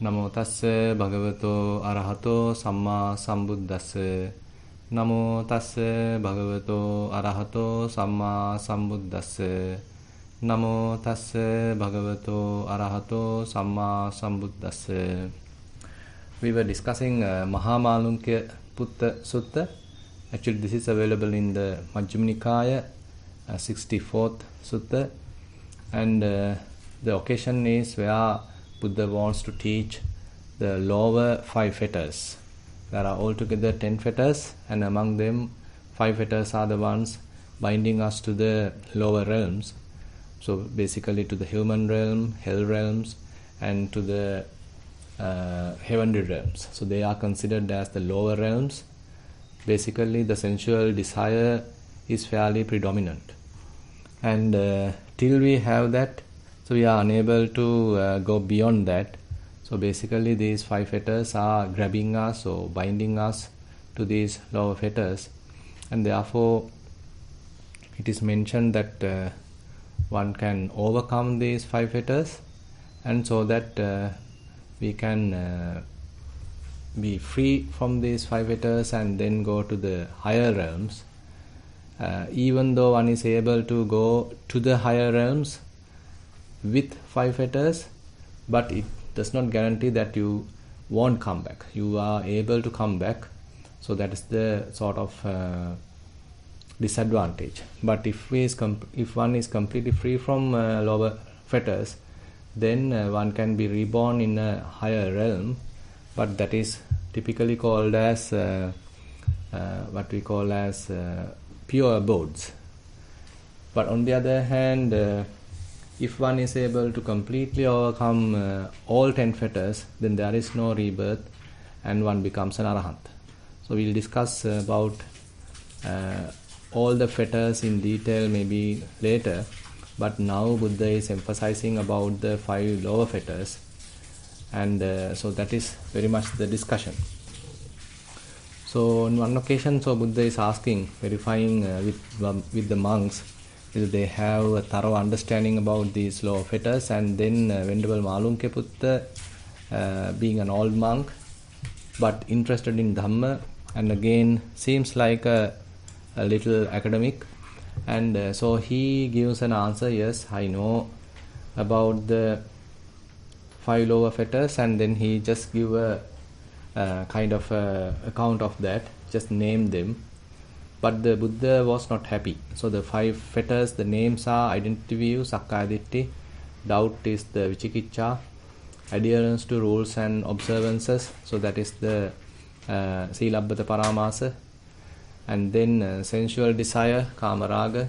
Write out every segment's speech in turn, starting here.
Namo tassa bhagavato arahato samma sambuddhassa. Namo tassa bhagavato arahato samma sambuddhassa. Namo tassa bhagavato arahato samma sambuddhassa. We were discussing Maha Malunkya Sutta. Actually, this is available in the Majjhima Nikaya, 64th Sutta. And the occasion is where Buddha wants to teach the lower 5 fetters. There are altogether 10 fetters, and among them 5 fetters are the ones binding us to the lower realms. So basically to the human realm, hell realms, and to the heavenly realms. So they are considered as the lower realms. Basically the sensual desire is fairly predominant. And till we have that, so we are unable to go beyond that. So basically these 5 fetters are grabbing us or binding us to these lower fetters, and therefore it is mentioned that one can overcome these 5 fetters, and so that we can be free from these 5 fetters and then go to the higher realms. Even though one is able to go to the higher realms with 5 fetters, but it does not guarantee that you won't come back. You are able to come back, so that is the sort of disadvantage. But if one is completely free from lower fetters, then one can be reborn in a higher realm, but that is typically called as what we call as pure abodes. But on the other hand, if one is able to completely overcome all 10 fetters, then there is no rebirth and one becomes an arahant. So we will discuss about all the fetters in detail maybe later, but now Buddha is emphasizing about the 5 lower fetters, and so that is very much the discussion. So on one occasion, so Buddha is asking, verifying with the monks whether they have a thorough understanding about these lower fetters, and then Venerable Malunkya, being an old monk but interested in Dhamma, and again seems like a little academic, and so he gives an answer, yes, I know about the 5 lower fetters, and then he just give a kind of account of that, just name them. But the Buddha was not happy. So the 5 fetters, the names are identity view, sakkaya ditthi, doubt is the vicikiccha, adherence to rules and observances, so that is the silabbata paramasa, and then sensual desire, kamaraga,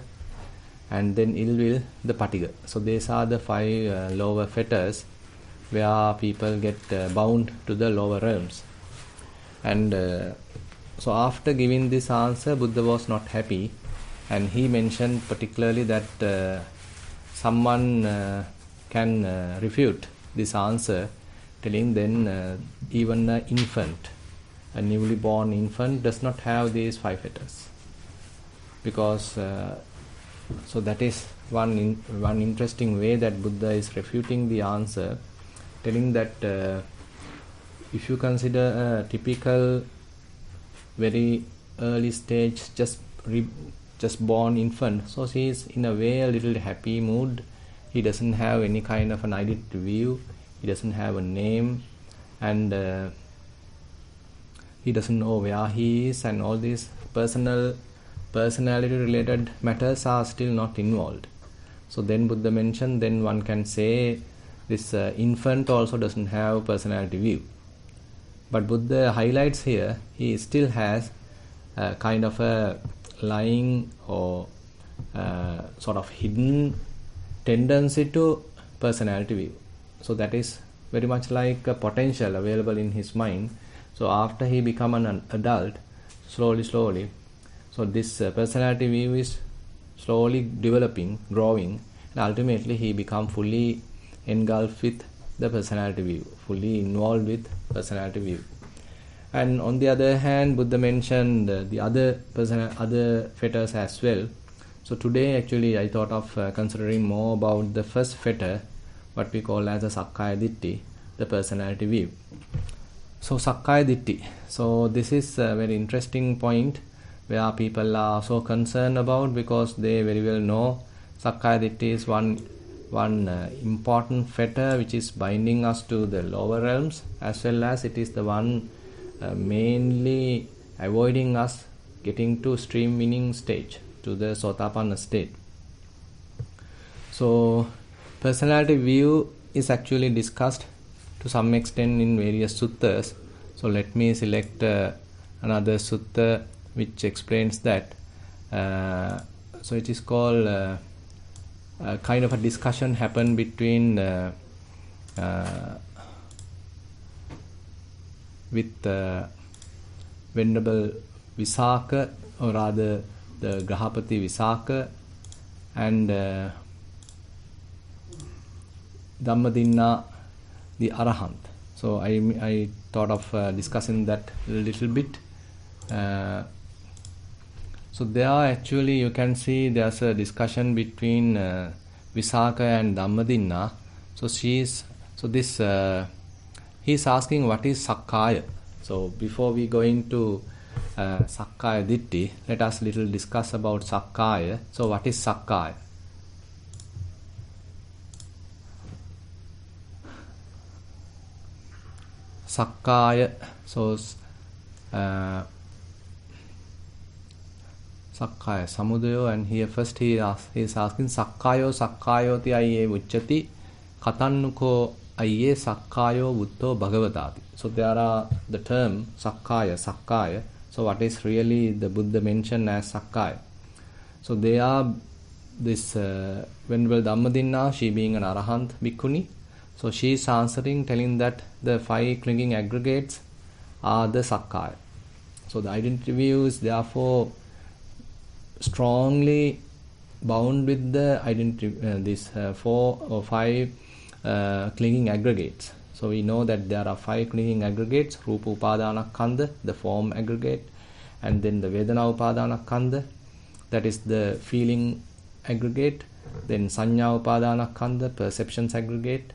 and then ill will, the patiga. So these are the 5 lower fetters where people get bound to the lower realms. And so after giving this answer, Buddha was not happy, and he mentioned particularly that someone can refute this answer, telling then even an infant, a newly born infant, does not have these 5 fetters, because so that is one interesting way that Buddha is refuting the answer, telling that if you consider a typical very early stage just born infant, so he is in a way a little happy mood. He doesn't have any kind of an identity view, he doesn't have a name, and he doesn't know where he is, and all these personality related matters are still not involved. So then Buddha mentioned, then one can say this infant also doesn't have personality view. But Buddha highlights here, he still has a kind of a lying or sort of hidden tendency to personality view. So that is very much like a potential available in his mind. So after he become an adult, slowly, so this personality view is slowly developing, growing, and ultimately he become fully engulfed with the personality view, fully involved with personality view. And on the other hand, Buddha mentioned the other fetters as well. So today actually I thought of considering more about the first fetter, what we call as a sakkaya ditthi, the personality view. So Sakkaya Ditthi. So this is a very interesting point where people are so concerned about, because they very well know Sakkaya Ditthi is one important fetter which is binding us to the lower realms, as well as it is the one mainly avoiding us getting to stream winning stage, to the Sotapanna state. So personality view is actually discussed to some extent in various suttas. So let me select another sutta which explains that. So it is called kind of a discussion happened between with Venerable Visaka, or rather the Grahapati Visaka, and Dhammadinna the Arahant. So I thought of discussing that a little bit. So there actually you can see there's a discussion between Visaka and Dhammadinna. So he's asking what is Sakkaya. So before we go into Sakkaya Ditthi, let us little discuss about Sakkaya. So what is Sakkaya? Sakkaya. So Sakkaya Samudayo, and here first he is asking Sakkayoti ayye vucchati katannuko ayye Sakkayo Buddho Bhagavatati. So there are the term Sakkaya. So what is really the Buddha mentioned as Sakkaya? So they are this Venerable Dhammadinna, she being an Arahant Bhikkhuni. So she is answering, telling that the 5 clinging aggregates are the Sakkaya. So the identity view is therefore strongly bound with the identity, these 4 or 5 clinging aggregates. So we know that there are 5 clinging aggregates: Rupa Upadana-khandha, the form aggregate, and then the Vedana Upadana-khandha, that is the feeling aggregate, then Sanya Upadana-khandha, perceptions aggregate,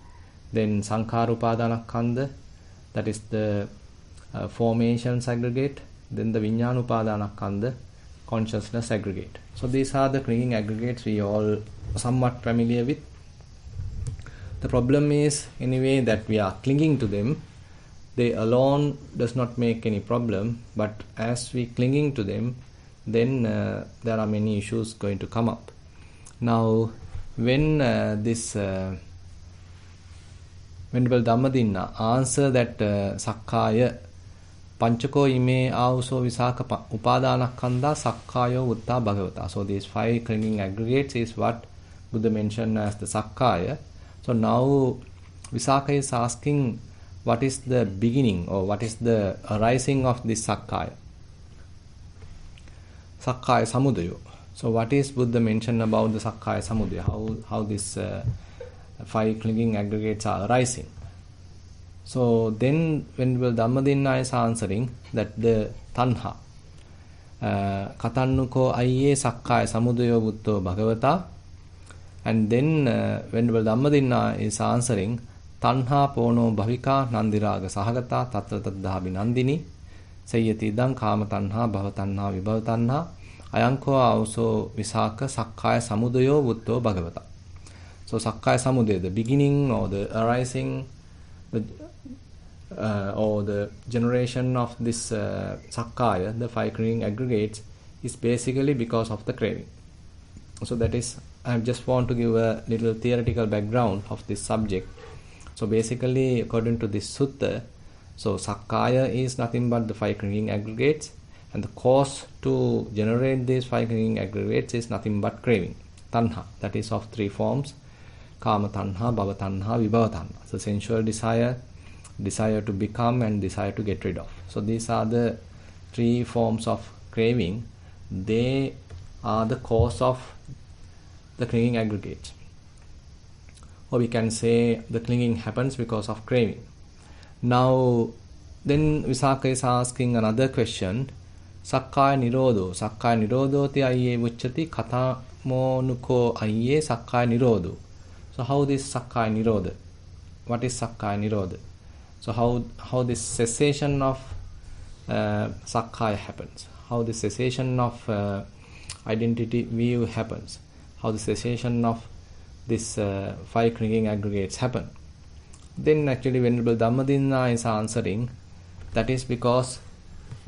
then Sankhara Upadana-khandha, that is the formations aggregate, then the Vijnana Upadana-khandha, consciousness aggregate. So these are the clinging aggregates we all somewhat familiar with. The problem is, anyway, that we are clinging to them. They alone does not make any problem, but as we clinging to them, then there are many issues going to come up. Now, when this Venerable Dhammadinna answer that Sakkaya Panchako ime auso Visaka Upadana-khandha Sakkayo Vutta Bhagavata. So these 5 clinging aggregates is what Buddha mentioned as the Sakkaya. So now Visaka is asking what is the beginning, or what is the arising of this Sakkaya. Sakkaya Samudayo. So what is Buddha mentioned about the Sakkaya Samudaya? How this 5 clinging aggregates are arising. So then when Dhammadinna is answering that the Tanha Katannuko ayye Sakkaya Samudayo Buddho Bhagavata, and then when Dhammadinna is answering Tanha Pono Bhavika Nandiraga Sahagata Tatra Taddhabi Nandini Sayyati Idam Kama Tanha Bhavatanha Vibhavatanha Ayanko also Visaka Sakkaya Samudayo Buddho Bhagavata. So Sakkaya Samudaya, the beginning or the arising, or the generation of this Sakkaya, the 5 clinging aggregates, is basically because of the craving. So that is, I just want to give a little theoretical background of this subject. So basically, according to this sutta, so Sakkaya is nothing but the 5 clinging aggregates, and the cause to generate these 5 clinging aggregates is nothing but craving, tanha, that is of 3 forms: kama tanha, bhava tanha, vibhava tanha. So sensual desire, desire to become, and desire to get rid of. So these are the 3 forms of craving. They are the cause of the clinging aggregates. Or we can say the clinging happens because of craving. Now, then Visaka is asking another question. Sakkaya Nirodho. Sakkaya Nirodho ti ayye vucchati katamonuko ayye Sakkaya Nirodho. So how this Sakkaya Nirodha? What is Sakkaya Nirodha? So how this cessation of sakkaya happens, how the cessation of identity view happens, how the cessation of this five clinging aggregates happen. Then actually Venerable Dhammadinna is answering, that is because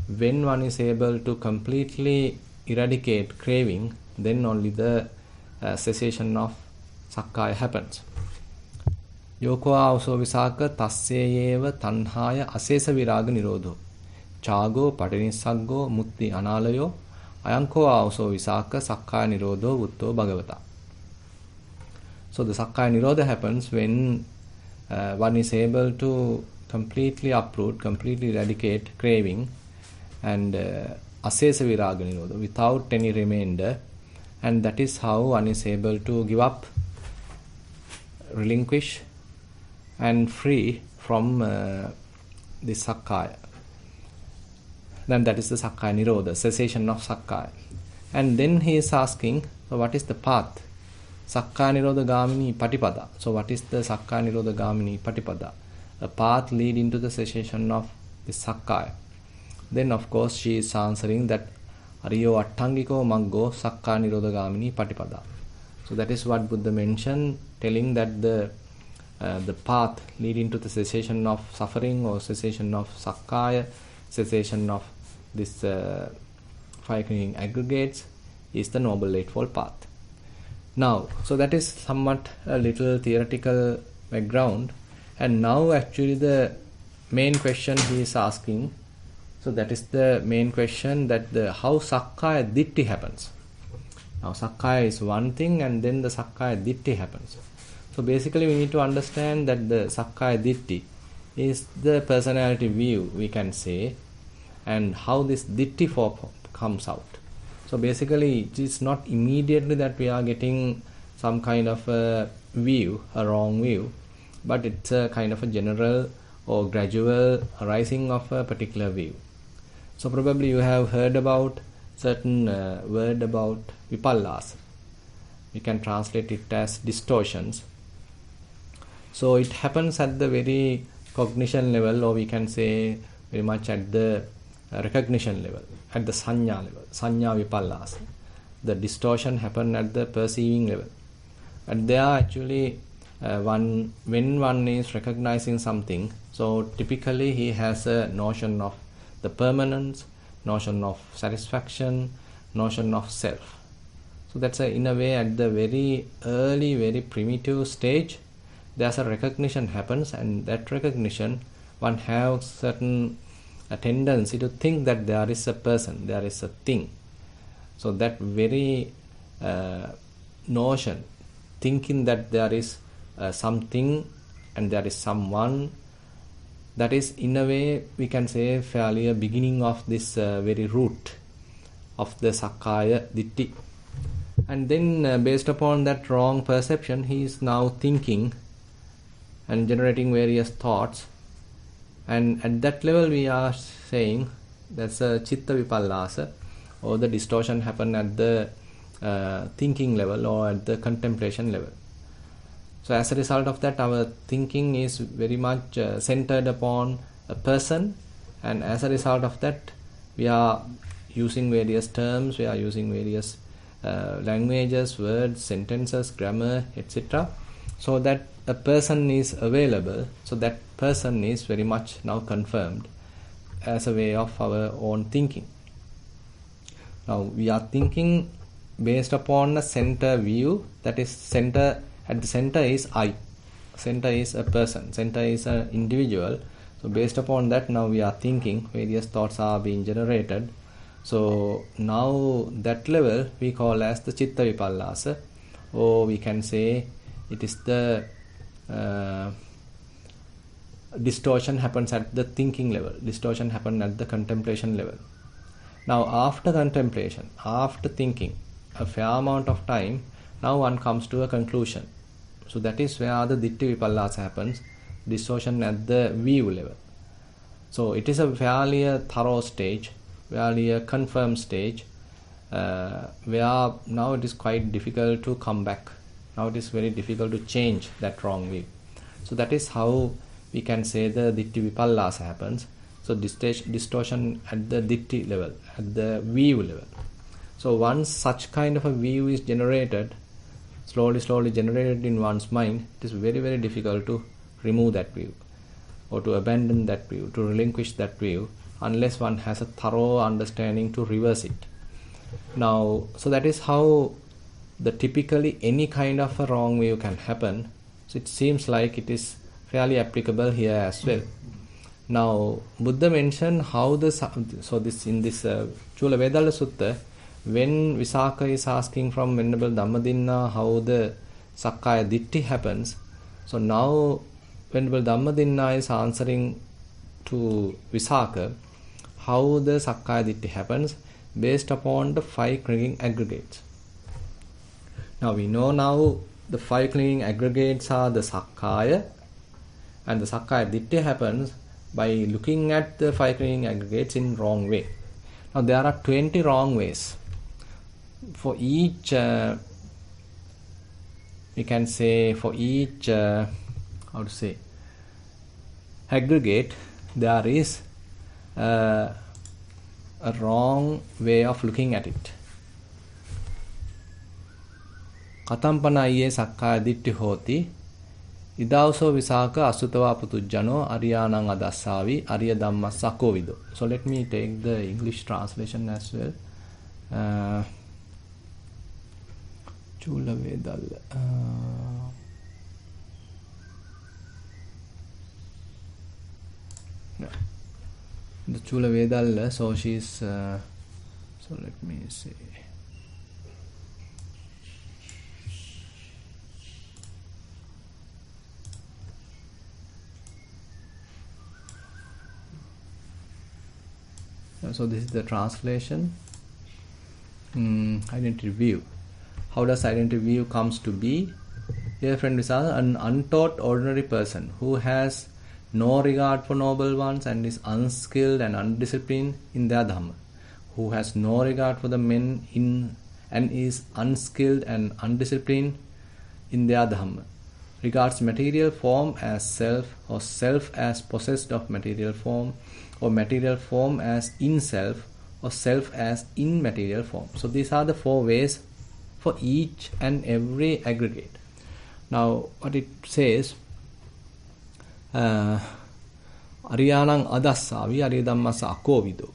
when one is able to completely eradicate craving, then only the cessation of sakkaya happens. Yoko avso visaka tasseyeva tanhaya asesa viraga nirodho chago patinissaggo mutti analayo ayanko avso visaka sakkaya nirodho vutto bhagavata. So the sakkaya nirodha happens when one is able to completely uproot, completely eradicate craving, and asesa viraga nirodha, without any remainder, and that is how one is able to give up, relinquish, and free from the sakkaya. Then that is the sakkaya nirodha, cessation of sakkaya. And then he is asking, so what is the path? Sakkaya nirodha gamini patipada. So what is the sakkaya nirodha gamini patipada? A path leading to the cessation of the sakkaya. Then of course she is answering that Ariyo attangiko maggo sakkaya nirodha gamini patipada. So that is what Buddha mentioned, telling that the path leading to the cessation of suffering or cessation of sakkaya, cessation of this five clinging aggregates is the Noble Eightfold Path. Now, so that is somewhat a little theoretical background, and now actually the main question he is asking, so that is the main question, that how sakkaya ditti happens. Now sakkaya is one thing, and then the sakkaya ditti happens. So basically we need to understand that the sakkaya ditti is the personality view, we can say, and how this ditti form comes out. So basically it is not immediately that we are getting some kind of a view, a wrong view, but it's a kind of a general or gradual arising of a particular view. So probably you have heard about certain word about vipallasa. We can translate it as distortions. So it happens at the very cognition level, or we can say very much at the recognition level, at the sanya level, sanya vipallasa. The distortion happen at the perceiving level. And there actually when one is recognizing something, so typically he has a notion of the permanence, notion of satisfaction, notion of self. So that's in a way at the very early, very primitive stage, there's a recognition happens, and that recognition, one has certain a tendency to think that there is a person, there is a thing. So that very notion, thinking that there is something and there is someone, that is in a way we can say fairly a beginning of this very root of the sakkaya ditti. And then based upon that wrong perception, he is now thinking and generating various thoughts, and at that level we are saying that's a chitta vipallasa, or the distortion happen at the thinking level or at the contemplation level. So as a result of that, our thinking is very much centered upon a person, and as a result of that we are using various terms, we are using various languages, words, sentences, grammar, etc. so that a person is available, so that person is very much now confirmed as a way of our own thinking. Now we are thinking based upon a center view, that is center, at the center is I, center is a person, center is an individual. So based upon that now we are thinking, various thoughts are being generated. So now that level we call as the chitta vipallasa, or we can say it is the distortion happens at the thinking level, distortion happens at the contemplation level. Now after contemplation, after thinking a fair amount of time, now one comes to a conclusion. So that is where the ditti vipallasa happens, distortion at the view level. So it is a fairly a thorough stage, fairly a confirmed stage, where now it is quite difficult to come back. Now it is very difficult to change that wrong view. So that is how we can say the Ditti Vipallasa happens. So distortion at the Ditti level, at the view level. So once such kind of a view is generated, slowly generated in one's mind, it is very, very difficult to remove that view or to abandon that view, to relinquish that view, unless one has a thorough understanding to reverse it. Now, so that is how the typically any kind of a wrong view can happen. So it seems like it is fairly applicable here as well. Now, Buddha mentioned how so this in this Chula Vedalla Sutta, when Visakha is asking from Venerable Dhammadinna how the Sakkaya Ditti happens, so now Venerable Dhammadinna is answering to Visakha how the Sakkaya Ditti happens based upon the 5 clinging aggregates. Now we know now the 5 clinging aggregates are the Sakkaya, and the Sakkaya Ditti happens by looking at the 5 clinging aggregates in wrong way. Now there are 20 wrong ways. For each, we can say for each, aggregate, there is a wrong way of looking at it. Katampana iye sakkaya ditti hoti idauso visaka asutava putujjano ariyanang adassavi ariya dhamma sakovido. So let me take the English translation as well. Chula Vedalla. The Chula Vedalla, so she's so let me see. So this is the translation. Identity view. How does identity view comes to be? Dear friend, is an untaught ordinary person who has no regard for noble ones and is unskilled and undisciplined in their dhamma, who has no regard for the men in and is unskilled and undisciplined in their dhamma, regards material form as self, or self as possessed of material form, or material form as in self, or self as in material form. So these are the 4 ways for each and every aggregate. Now what it says, Ariyanang adassavi ariya dhammasa akovido.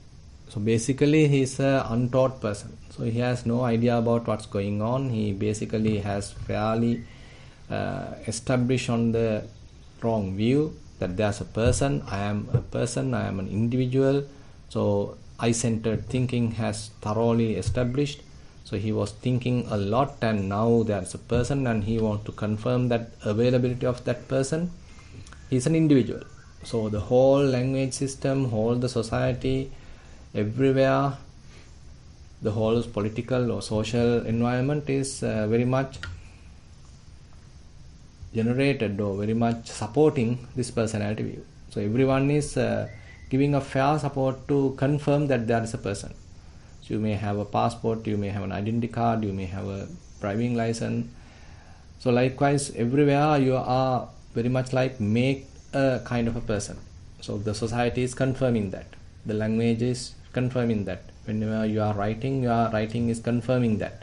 So basically he is an untaught person. So he has no idea about what's going on. He basically has fairly established on the wrong view that there's a person, I am a person, I am an individual. So I-centered thinking has thoroughly established. So he was thinking a lot, and now there's a person and he wants to confirm that availability of that person. He's an individual. So the whole language system, whole the society, everywhere, the whole political or social environment is very much generated or very much supporting this personality view. So everyone is giving a fair support to confirm that there is a person. So you may have a passport, you may have an identity card, you may have a driving license. So likewise, everywhere you are very much like make a kind of a person. So the society is confirming that. The language is confirming that. Whenever you are writing, your writing is confirming that.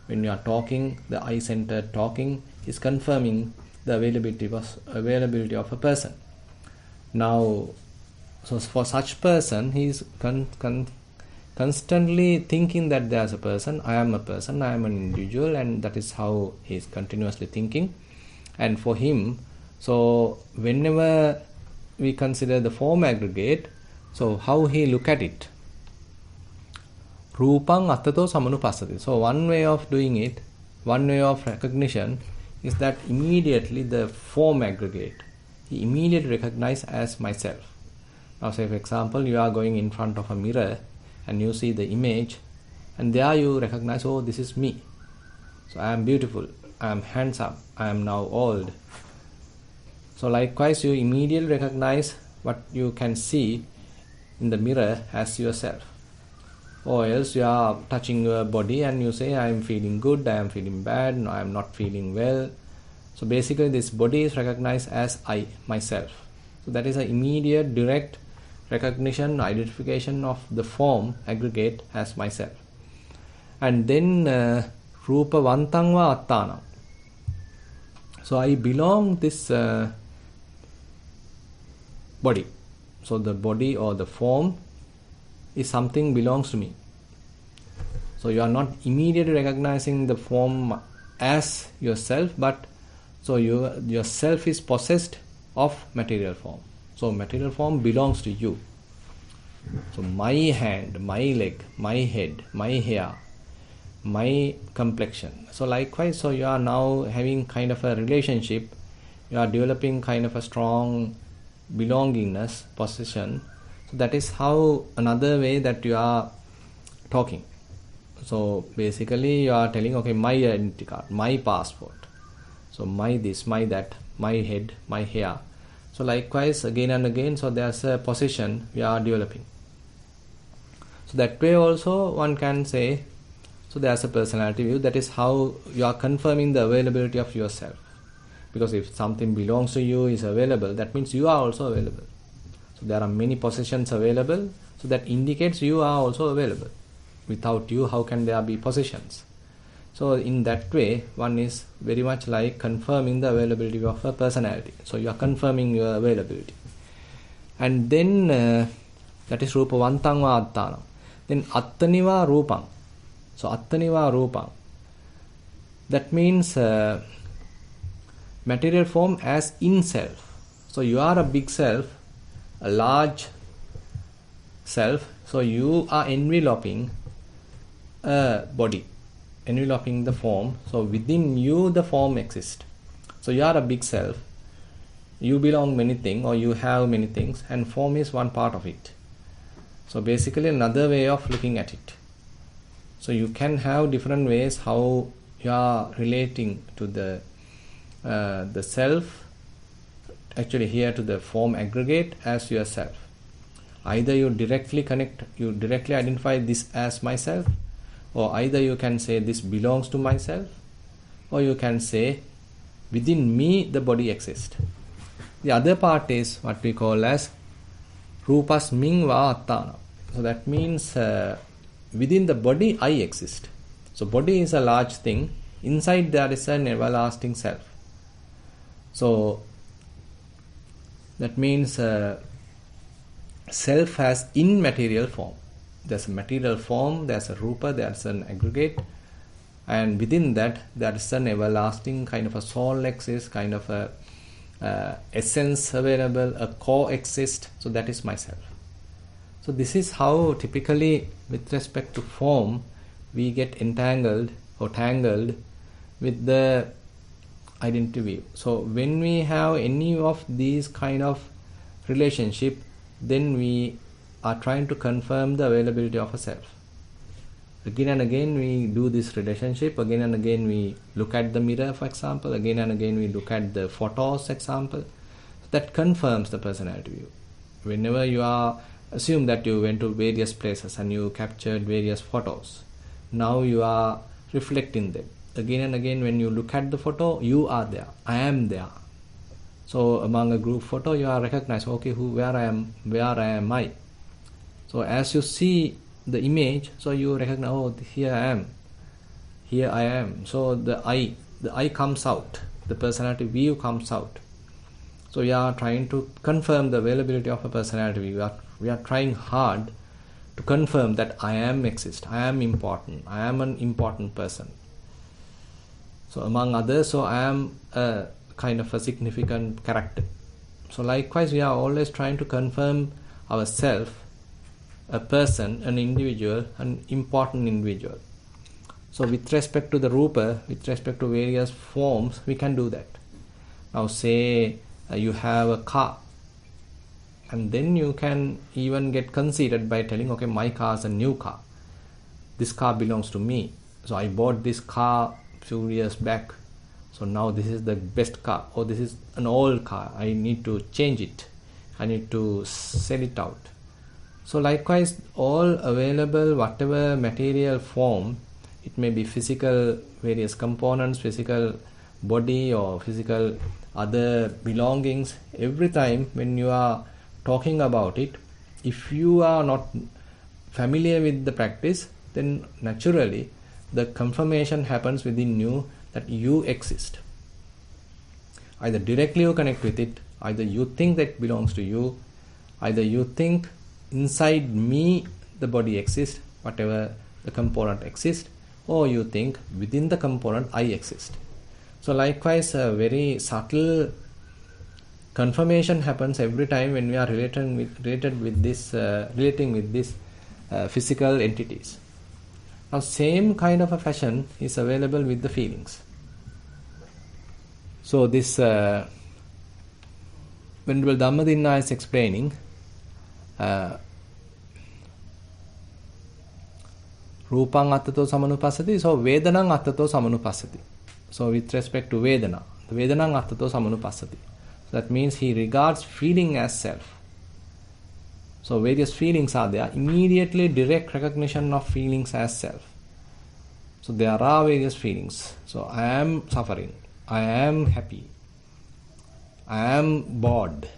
When you are talking, the I-centered talking is confirming the availability of a person. Now, so for such person, he is constantly thinking that there is a person, I am an individual, and that is how he is continuously thinking. And for him, so whenever we consider the form aggregate, so how he look at it? Rupang attato samanupassati. So one way of doing it, one way of recognition is that immediately the form aggregate, he immediately recognize as myself. Now say for example, you are going in front of a mirror and you see the image, and there you recognize, oh, this is me. So I am beautiful, I am handsome, I am now old. So likewise, you immediately recognize what you can see in the mirror as yourself. Or else you are touching your body and you say, I am feeling good, I am feeling bad, no, I am not feeling well. So basically this body is recognized as I, myself. So that is an immediate, direct recognition, identification of the form aggregate as myself. And then rupa vantang va attanam. So I belong this body. So the body or the form is something belongs to me. So you are not immediately recognizing the form as yourself, but so your self is possessed of material form. So material form belongs to you. So my hand, my leg, my head, my hair, my complexion. So likewise, so you are now having kind of a relationship. You are developing kind of a strong belongingness, possession. So that is how another way that you are talking. So basically you are telling, okay, my identity card, my passport. So my this, my that, my head, my hair. So likewise again and again, so there's a possession we are developing. So that way also one can say, so there's a personality view. That is how you are confirming the availability of yourself. Because if something belongs to you, is available, that means you are also available. So there are many possessions available, so that indicates you are also available. Without you, how can there be possessions? So in that way, one is very much like confirming the availability of a personality. So you are confirming your availability. And then that is rupa vantang va attanam. Then attaniva rupam. So attaniva rupam. That means material form as in self. So you are a big self, a large self. So you are enveloping a body, enveloping the form. So within you the form exists. So you are a big self. You belong many things, or you have many things, and form is one part of it. So basically another way of looking at it. So you can have different ways how you are relating to the self, actually here to the form aggregate as yourself. Either you directly connect, you directly identify this as myself, or either you can say this belongs to myself, or you can say within me the body exists. The other part is what we call as rupasming va attana. So that means within the body I exist. So body is a large thing. Inside there is an everlasting self. So that means self has immaterial form. There's a material form, there's a rupa, there's an aggregate, and within that there is an everlasting kind of a soul exists, kind of a essence available, a core exists. So that is myself. So this is how typically with respect to form we get entangled or tangled with the identity view. So when we have any of these kind of relationship, then we are trying to confirm the availability of a self. Again and again we do this relationship, again and again we look at the mirror, for example, again and again we look at the photos, example. That confirms the personality view. Whenever you are, assume that you went to various places and you captured various photos. Now you are reflecting them. Again and again when you look at the photo, you are there, I am there. So among a group photo you are recognized, okay, where am I? So as you see the image, so you recognize, oh, here I am. So the I comes out, the personality view comes out. So we are trying to confirm the availability of a personality view. We are trying hard to confirm that I am exist, I am important, I am an important person. So among others, so I am a kind of a significant character. So likewise we are always trying to confirm ourselves, a person, an individual, an important individual. So with respect to the rupa, with respect to various forms, we can do that. Now say you have a car, and then you can even get conceited by telling, okay, my car is a new car. This car belongs to me. So I bought this car few years back. So now this is the best car. Or this is an old car. I need to change it. I need to sell it out. So likewise, all available, whatever material form, it may be physical, various components, physical body or physical other belongings, every time when you are talking about it, if you are not familiar with the practice, then naturally the confirmation happens within you that you exist. Either directly you connect with it, either you think that belongs to you, either you think inside me the body exists, whatever the component exists, or you think within the component I exist. So likewise, a very subtle confirmation happens every time when we are relating with this physical entities. Now same kind of a fashion is available with the feelings. So this Venerable Dhammadinna is explaining Rupang attato samanupassati, so Vedanang attato samanupassati. So with respect to Vedana, the Vedanang attato samanupassati. So that means he regards feeling as self. So various feelings are there, immediately direct recognition of feelings as self. So there are various feelings. So I am suffering, I am happy, I am bored.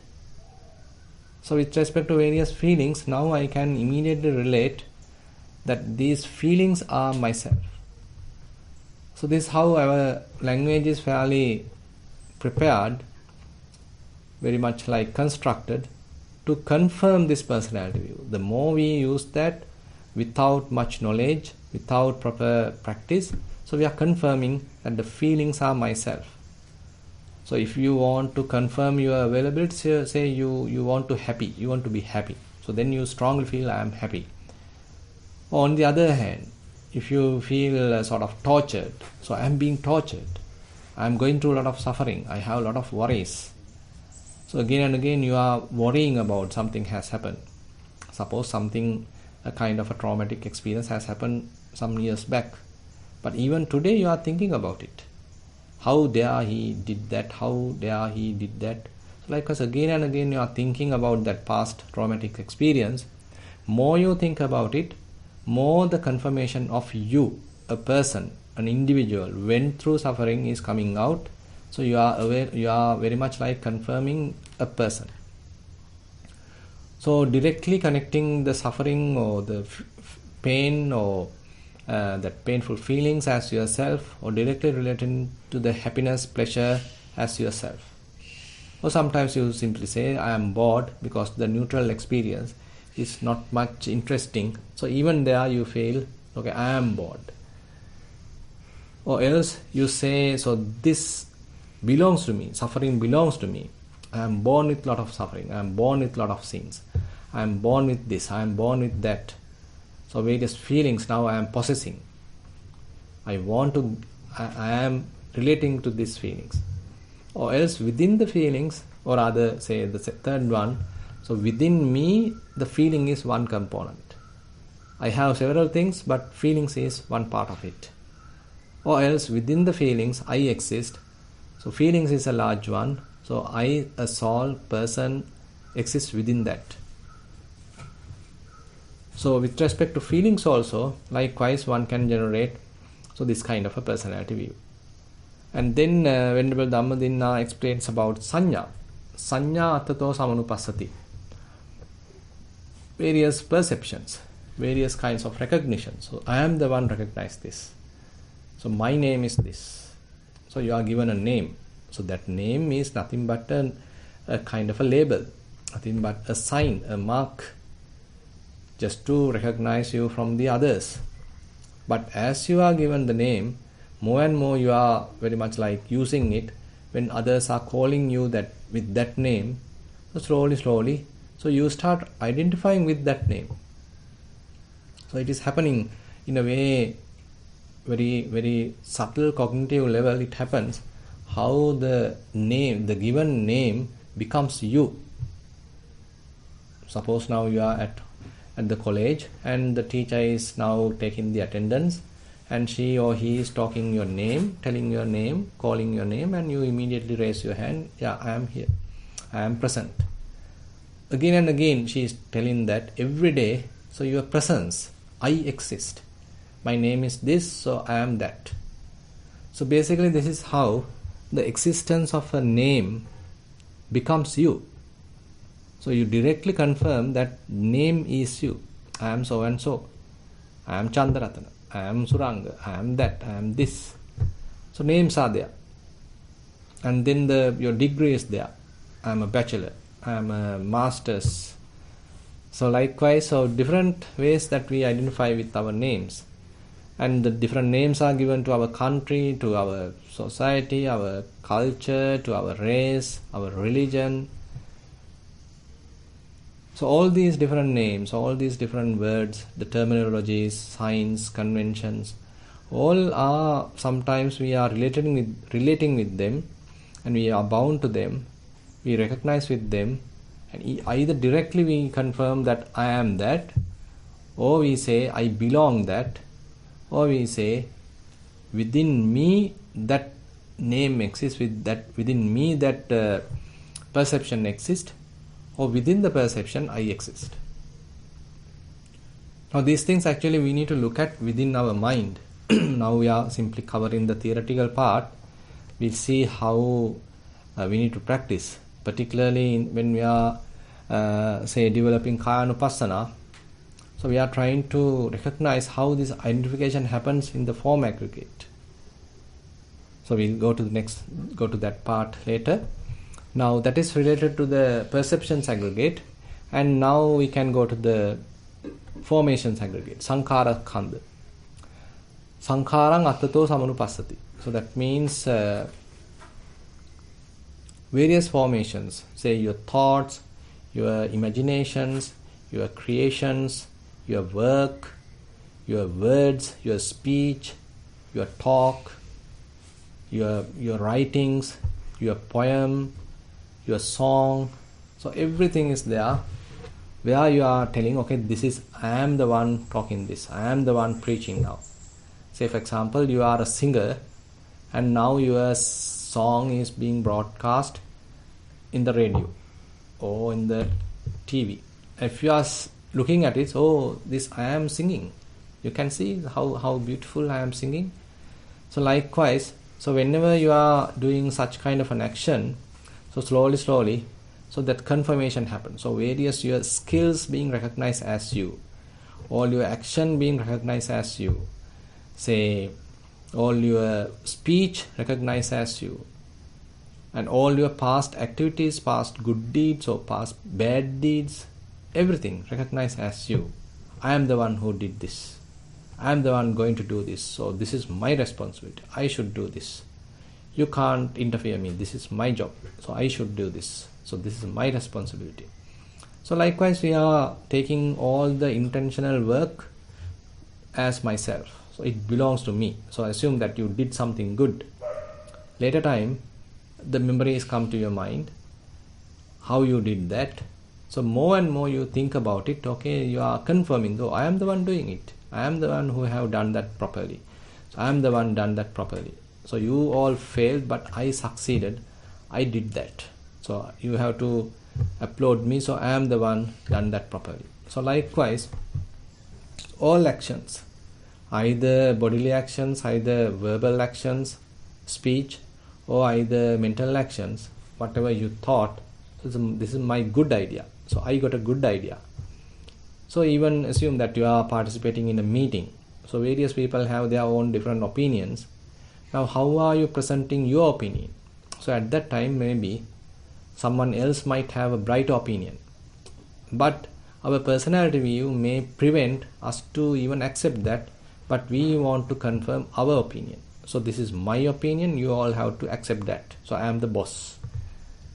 So with respect to various feelings, now I can immediately relate that these feelings are myself. So this is how our language is fairly prepared, very much like constructed, to confirm this personality view. The more we use that without much knowledge, without proper practice, so we are confirming that the feelings are myself. So if you want to confirm your availability, say you want to be happy. So then you strongly feel I am happy. On the other hand, if you feel sort of tortured, so I am being tortured, I am going through a lot of suffering, I have a lot of worries. So again and again you are worrying about something has happened. Suppose a kind of a traumatic experience has happened some years back. But even today you are thinking about it. How dare he did that? How dare he did that? So likewise again and again you are thinking about that past traumatic experience. More you think about it, more the confirmation of you, a person, an individual, went through suffering is coming out. So you are aware, you are very much like confirming a person. So directly connecting the suffering or the pain or that painful feelings as yourself, or directly relating to the happiness, pleasure as yourself. Or sometimes you simply say, I am bored, because the neutral experience is not much interesting. So even there you feel, okay, I am bored. Or else you say, so this belongs to me, suffering belongs to me. I am born with a lot of suffering, I am born with a lot of sins, I am born with this, I am born with that. So various feelings now I am possessing. I am relating to these feelings. Or else within the feelings, or rather say the third one, so within me the feeling is one component. I have several things, but feelings is one part of it. Or else within the feelings I exist. So feelings is a large one. So I, a soul, person, exists within that. So with respect to feelings also, likewise one can generate this kind of a personality view. And then Venerable Dhammadinna explains about Sanya. Sanya attato samanupassati. Various perceptions, various kinds of recognition. So I am the one recognize this. So my name is this. So you are given a name. So that name is nothing but a kind of a label, nothing but a sign, a mark, just to recognize you from the others. But as you are given the name, more and more you are very much like using it when others are calling you that with that name. So slowly, so you start identifying with that name. So it is happening in a way, very, very subtle cognitive level. It happens how the name, the given name becomes you. Suppose now you are at the college and the teacher is now taking the attendance, and she or he is talking your name, telling your name, calling your name, and you immediately raise your hand. Yeah, I am here, I am present. Again and again she is telling that every day. So your presence, I exist, my name is this, so I am that. So basically this is how the existence of a name becomes you. So you directly confirm that name is you. I am so and so. I am Chandaratana. I am Suranga. I am that. I am this. So names are there. And then your degree is there. I am a bachelor. I am a master's. So likewise, so different ways that we identify with our names. And the different names are given to our country, to our society, our culture, to our race, our religion. So all these different names, all these different words, the terminologies, signs, conventions, all are, sometimes we are relating with them, and we are bound to them, we recognize with them, and either directly we confirm that I am that, or we say I belong that, or we say within me that name exists, within me that perception exists, or within the perception I exist. Now these things actually we need to look at within our mind. Now we are simply covering the theoretical part. We'll see how we need to practice, particularly when we are say developing Kaya-nupassana. So we are trying to recognize how this identification happens in the form aggregate. So we'll go to that part later. Now that is related to the perceptions aggregate, and now we can go to the formations aggregate. Sankhara khanda. Sankharang attato samanupassati. So that means various formations, say your thoughts, your imaginations, your creations, your work, your words, your speech, your talk, your writings, your poem, your song. So everything is there where you are telling, okay, this is, I am the one talking this, I am the one preaching now. Say for example, you are a singer and now your song is being broadcast in the radio or in the TV. If you are looking at it, oh, this I am singing. You can see how beautiful I am singing. So likewise, so whenever you are doing such kind of an action, so slowly, so that confirmation happens. So various your skills being recognized as you, all your action being recognized as you, say all your speech recognized as you, and all your past activities, past good deeds or past bad deeds, everything recognized as you. I am the one who did this. I am the one going to do this. So this is my responsibility. I should do this. You can't interfere me. This is my job. So I should do this. So this is my responsibility. So likewise, we are taking all the intentional work as myself. So it belongs to me. So assume that you did something good. Later time, the memories come to your mind, how you did that. So more and more you think about it, okay, you are confirming, though I am the one doing it. I am the one who have done that properly. So I am the one done that properly. So you all failed, but I succeeded. I did that. So you have to applaud me. So I am the one done that properly. So likewise, all actions, either bodily actions, either verbal actions, speech, or either mental actions, whatever you thought, so this is my good idea. So I got a good idea. So even assume that you are participating in a meeting. So various people have their own different opinions. Now how are you presenting your opinion? So at that time maybe someone else might have a bright opinion. But our personality view may prevent us to even accept that, but we want to confirm our opinion. So this is my opinion, you all have to accept that. So I am the boss.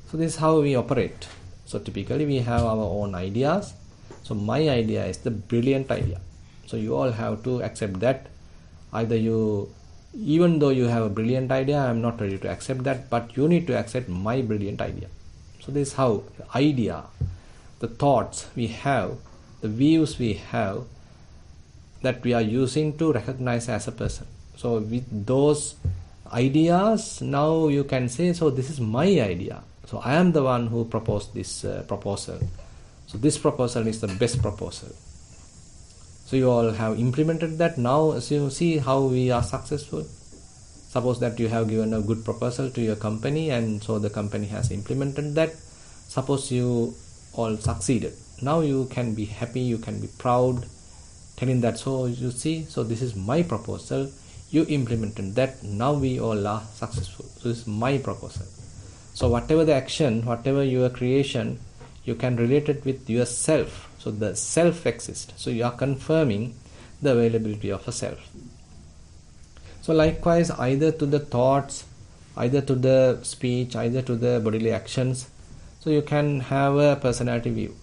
So this is how we operate. So typically we have our own ideas. So my idea is the brilliant idea. So you all have to accept that. Either you, even though you have a brilliant idea, I am not ready to accept that, but you need to accept my brilliant idea. So this is how the idea, the thoughts we have, the views we have, that we are using to recognize as a person. So with those ideas, now you can say, so this is my idea. So I am the one who proposed this proposal. So this proposal is the best proposal. So you all have implemented that. Now as you see how we are successful. Suppose that you have given a good proposal to your company, and so the company has implemented that. Suppose you all succeeded. Now you can be happy, you can be proud, telling that, so you see, so this is my proposal, you implemented that, now we all are successful. So this is my proposal. So whatever the action, whatever your creation, you can relate it with yourself. So the self exists. So you are confirming the availability of a self. So likewise, either to the thoughts, either to the speech, either to the bodily actions, so you can have a personality view.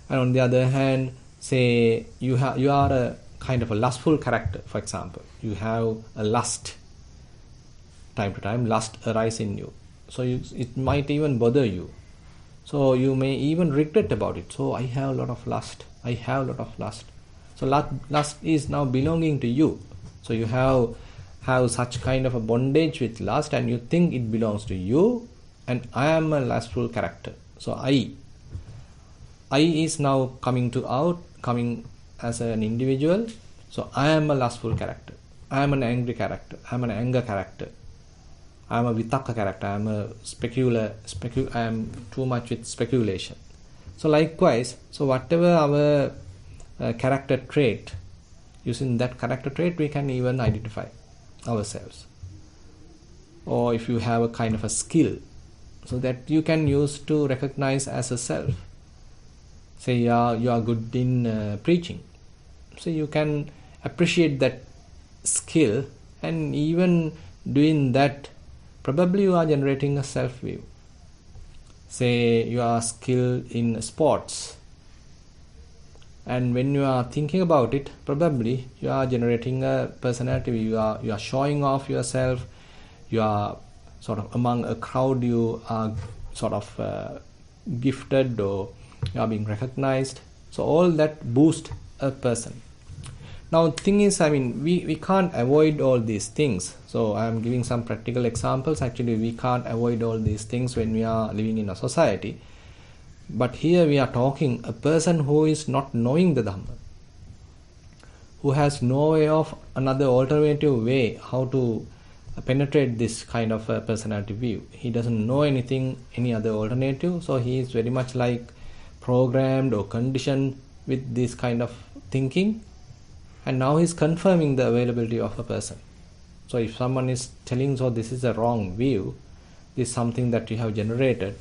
And on the other hand, say you are a kind of a lustful character, for example. You have a lust, time to time, lust arise in you. So it might even bother you. So you may even regret about it. So I have a lot of lust. I have a lot of lust. So lust is now belonging to you. So you have such kind of a bondage with lust, and you think it belongs to you, and I am a lustful character. So I is now coming as an individual. So I am a lustful character. I am an angry character. I am an anger character. I am a vitaka character. I am a I am too much with speculation. So likewise, so whatever our character trait, using that character trait, we can even identify ourselves. Or if you have a kind of a skill, so that you can use to recognize as a self. Say you are good in preaching. So you can appreciate that skill, and even doing that, probably you are generating a self-view. Say you are skilled in sports, and when you are thinking about it, probably you are generating a personality view. You are showing off yourself. You are sort of among a crowd. You are sort of gifted, or you are being recognized. So all that boosts a person. Now the thing is, we can't avoid all these things. So I am giving some practical examples. Actually, we can't avoid all these things when we are living in a society. But here we are talking a person who is not knowing the Dhamma, who has no way of another alternative way how to penetrate this kind of a personality view. He doesn't know any other alternative, so he is very much like programmed or conditioned with this kind of thinking, and now he is confirming the availability of a person. So if someone is telling, so this is a wrong view, this is something that you have generated,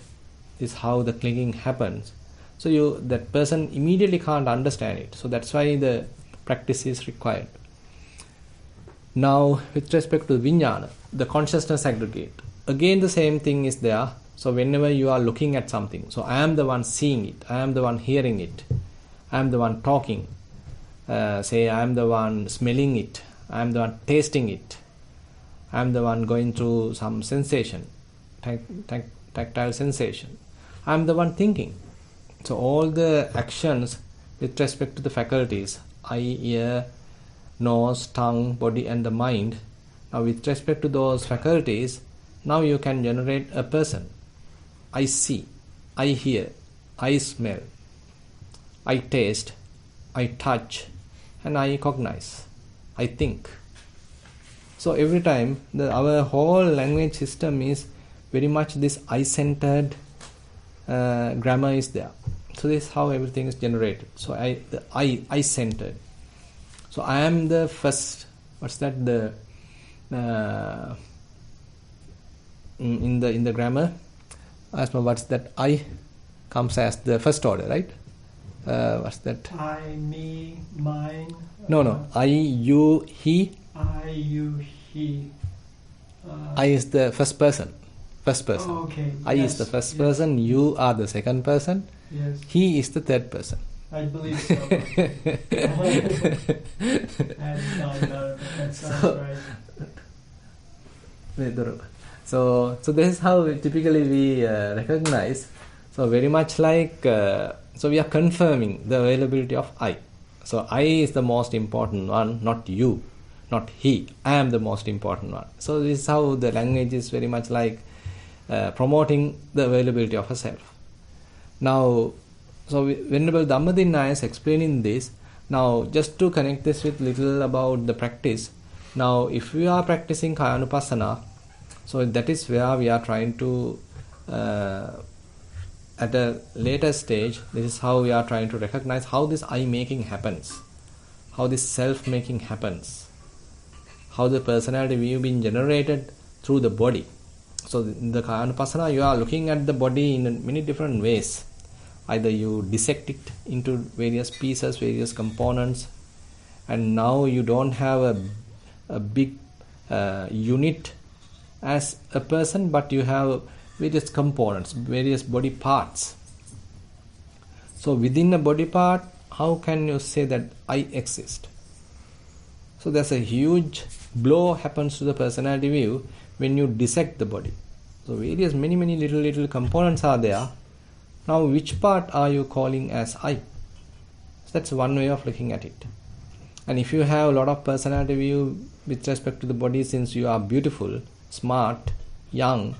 this is how the clinging happens, so that person immediately can't understand it. So that's why the practice is required. Now with respect to Vijnana, the consciousness aggregate, again the same thing is there. So whenever you are looking at something, so I am the one seeing it, I am the one hearing it, I am the one talking, say I am the one smelling it, I am the one tasting it, I am the one going through some sensation, tactile sensation, I am the one thinking. So all the actions with respect to the faculties, eye, ear, nose, tongue, body and the mind, now with respect to those faculties, now you can generate a person. I see, I hear, I smell, I taste, I touch, and I cognize, I think. So every time our whole language system is very much this I-centered grammar is there. So this is how everything is generated. So I-centered. So I am the first. What's that? In the grammar, what's that? I comes as the first order, right? What's that? I, me, mine. No. I, you, he. I, you, he. I is the first person. Oh, okay. I is the first person. You are the second person. Yes. He is the third person. I believe so. That sounds right. So this is how typically we recognize. So very much like, so we are confirming the availability of I. So I is the most important one, not you, not he. I am the most important one. So this is how the language is very much like promoting the availability of a self. Now, so Venerable Dhammadinna is explaining this. Now, just to connect this with little about the practice. Now, if we are practicing Kayanupassana, so that is where we are trying to, at a later stage, this is how we are trying to recognize how this I-making happens, how this self-making happens, how the personality view being generated through the body. So in the Kayanupassana, you are looking at the body in many different ways. Either you dissect it into various pieces, various components, and now you don't have a big unit as a person, but you have various components, various body parts. So within a body part, how can you say that I exist? So there's a huge blow happens to the personality view when you dissect the body. So various many little components are there. Now which part are you calling as I? So that's one way of looking at it. And if you have a lot of personality view with respect to the body, since you are beautiful, smart, young,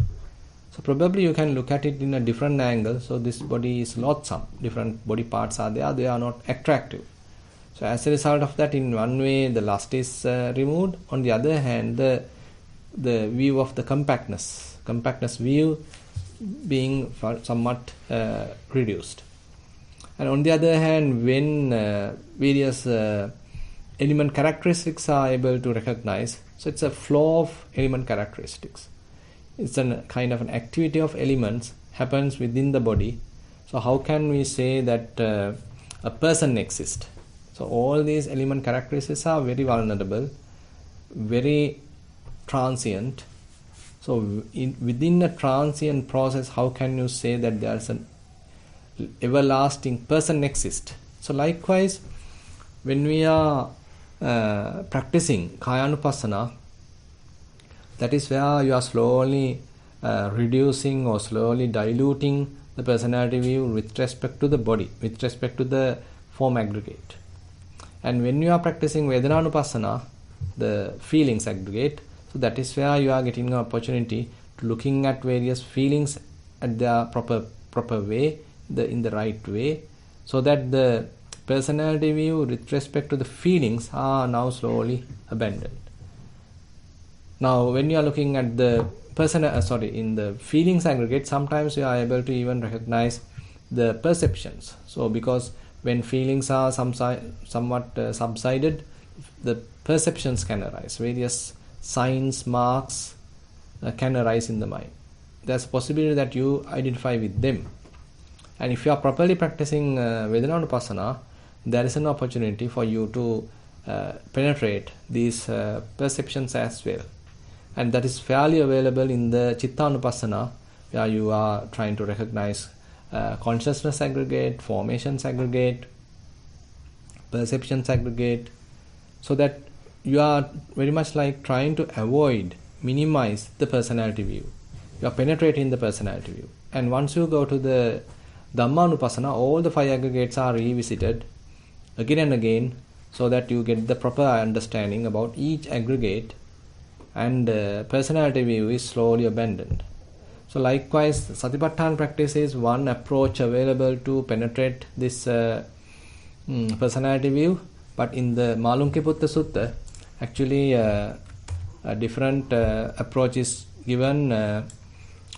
so probably you can look at it in a different angle. So this body is loathsome. Different body parts are there. They are not attractive. So as a result of that, in one way the lust is removed. On the other hand, the view of the compactness view being somewhat reduced. And on the other hand, when various element characteristics are able to recognize, so it's a flow of element characteristics. It's a kind of an activity of elements happens within the body. So how can we say that a person exists? So all these element characteristics are very vulnerable, very transient. So within a transient process, how can you say that there's an everlasting person exists? So likewise, when we are practicing Kayanupassana, that is where you are slowly reducing or slowly diluting the personality view with respect to the body, with respect to the form aggregate. And when you are practicing Vedananupassana, the feelings aggregate, so that is where you are getting an opportunity to looking at various feelings at their proper way, in the right way, so that the personality view with respect to the feelings are now slowly abandoned. Now, when you are looking at the in the feelings aggregate, sometimes you are able to even recognize the perceptions. So, because when feelings are somewhat subsided, the perceptions can arise. Various signs, marks can arise in the mind. There's a possibility that you identify with them. And if you are properly practicing Vedananupassana, there is an opportunity for you to penetrate these perceptions as well. And that is fairly available in the Chittanupassana, where you are trying to recognize consciousness aggregate, formations aggregate, perceptions aggregate, so that you are very much like trying to minimize the personality view. You are penetrating the personality view. And once you go to the Dhammanupassana, all the 5 aggregates are revisited again and again, so that you get the proper understanding about each aggregate, and personality view is slowly abandoned. So likewise, Satipatthana practice is one approach available to penetrate this personality view. But in the Malunkya Sutta, actually a different approach is given,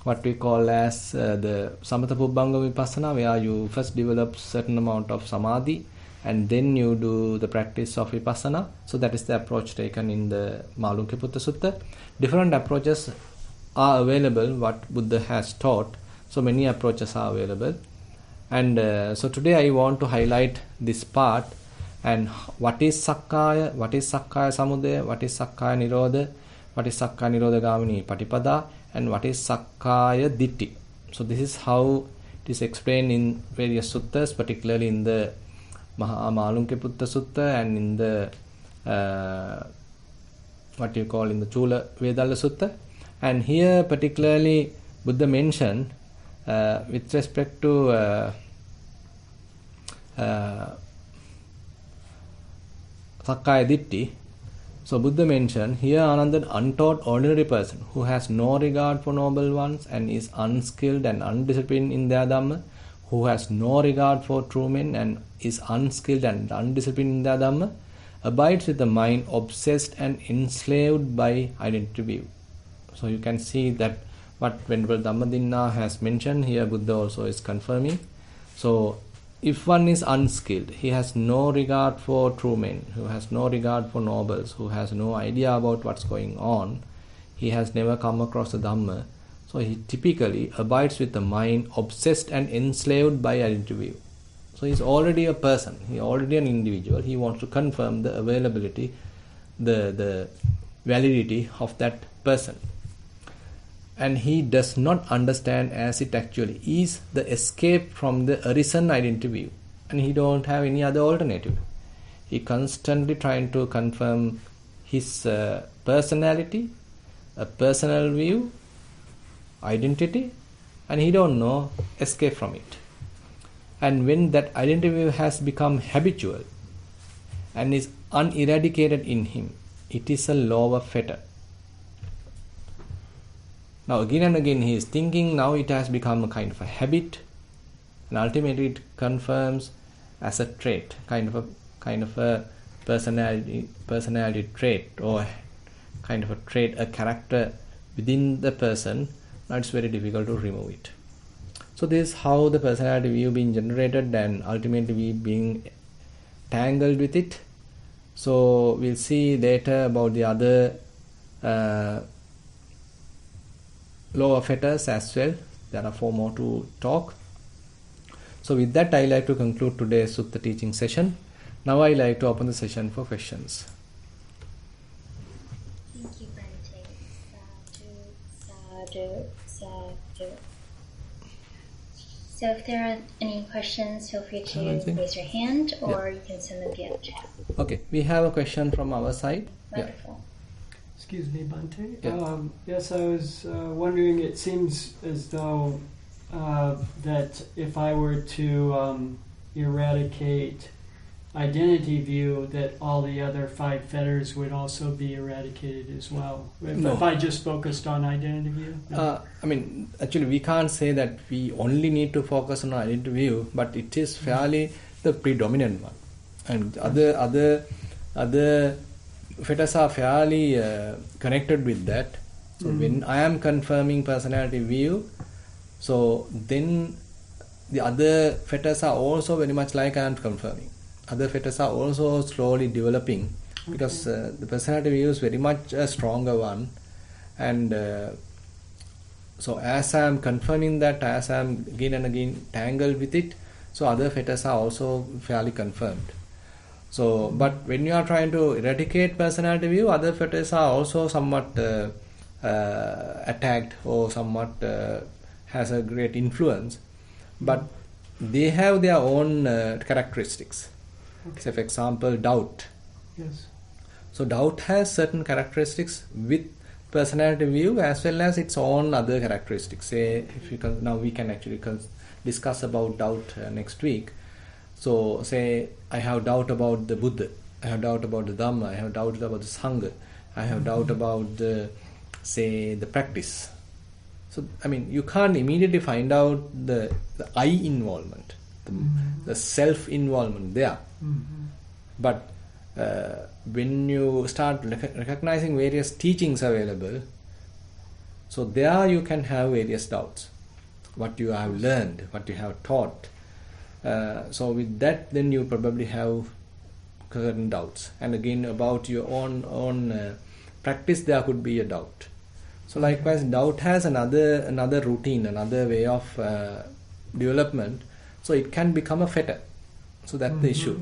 what we call as the Samatha Pubbanga Vipassana, where you first develop certain amount of samadhi and then you do the practice of vipassana. So that is the approach taken in the Malunkya Sutta. Different approaches are available, what Buddha has taught. So many approaches are available. And so today I want to highlight this part, and what is Sakkaya, what is Sakkaya Samudaya, what is Sakkaya Nirodha, what is Sakkaya Nirodha Gamini Patipada, and what is Sakkaya Ditti. So this is how it is explained in various suttas, particularly in the Maha Malunkya Sutta and in the what you call in the Chula Vedalla Sutta. And here particularly Buddha mentioned with respect to Sakkaya Ditti. So Buddha mentioned here another untaught ordinary person who has no regard for noble ones and is unskilled and undisciplined in their Dhamma, who has no regard for true men and is unskilled and undisciplined in their Dhamma, abides with the mind obsessed and enslaved by identity view. So you can see that what Venerable Dhammadinna has mentioned here, Buddha also is confirming. So if one is unskilled, he has no regard for true men, who has no regard for nobles, who has no idea about what's going on, he has never come across the Dhamma, so he typically abides with the mind obsessed and enslaved by identity view. So he's already a person, he's already an individual, he wants to confirm the availability, the validity of that person. And he does not understand as it actually is the escape from the arisen identity view. And he don't have any other alternative. He constantly trying to confirm his personality, a personal view, identity, and he don't know escape from it. And when that identity view has become habitual and is uneradicated in him, it is a lower fetter. Now again and again he is thinking, now it has become a kind of a habit, and ultimately it confirms as a trait, kind of a personality trait, or kind of a trait, a character within the person. Now it's very difficult to remove it. So this is how the personality view being generated, and ultimately we being tangled with it. So we'll see later about the other lower fetters as well. There are 4 more to talk. So with that, I like to conclude today's Sutta teaching session. Now I like to open the session for questions. Thank you, Bhante. Sadhu, sadhu, sadhu. So if there are any questions, feel free to raise your hand, or you can send them via the chat. Okay, we have a question from our side. Wonderful. Excuse me, Bhante. Yeah. Yes, I was wondering, it seems as though that if I were to eradicate identity view, that all the other 5 fetters would also be eradicated as well. If I just focused on identity view? No. I mean, actually we can't say that we only need to focus on identity view, but it is fairly the predominant one. And other fetters are fairly connected with that. So when I am confirming personality view, so then the other fetters are also very much like I am confirming. Other fetters are also slowly developing, because the personality view is very much a stronger one, and so as I am confirming that, as I am again and again tangled with it, so other fetters are also fairly confirmed. So, but when you are trying to eradicate personality view, other fetters are also somewhat attacked, or somewhat has a great influence, but they have their own characteristics. Okay. Say for example, doubt. Yes. So doubt has certain characteristics with personality view as well as its own other characteristics. Say, if you can, now we can actually discuss about doubt next week. So say I have doubt about the Buddha, I have doubt about the Dhamma, I have doubt about the Sangha, I have doubt about the, say, the practice. So I mean, you can't immediately find out the I involvement, the self involvement there. But when you start recognizing various teachings available, so there you can have various doubts, what you have learned, what you have taught. So with that, then you probably have certain doubts. And again, about your own practice, there could be a doubt. So likewise, doubt has another routine, another way of development. So it can become a fetter. So that's the issue.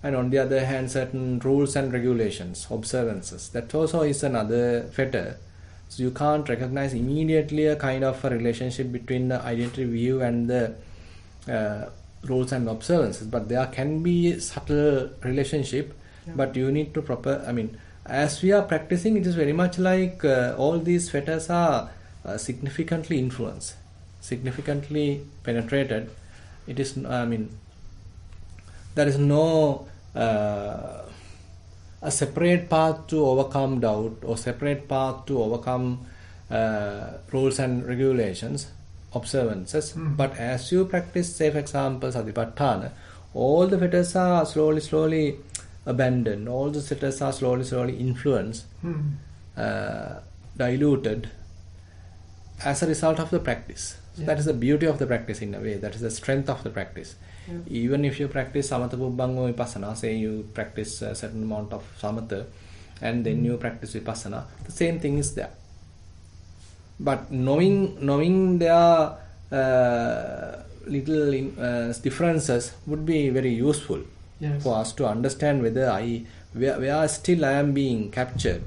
And on the other hand, certain rules and regulations, observances, that also is another fetter. So you can't recognize immediately a kind of a relationship between the identity view and the rules and observances, but there can be subtle relationship. But you need to as we are practicing, it is very much like all these fetters are significantly influenced, significantly penetrated. It is, there is no a separate path to overcome doubt, or separate path to overcome rules and regulations, observances. But as you practice, say for example, Satipatthana, all the fetters are slowly abandoned, all the settles are slowly influenced, diluted as a result of the practice. So that is the beauty of the practice in a way. That is the strength of the practice. Even if you practice samatha pubbanga vipassana, say you practice a certain amount of samatha and then you practice vipassana, the same thing is there. But knowing their little differences would be very useful for us to understand whether where still I am being captured,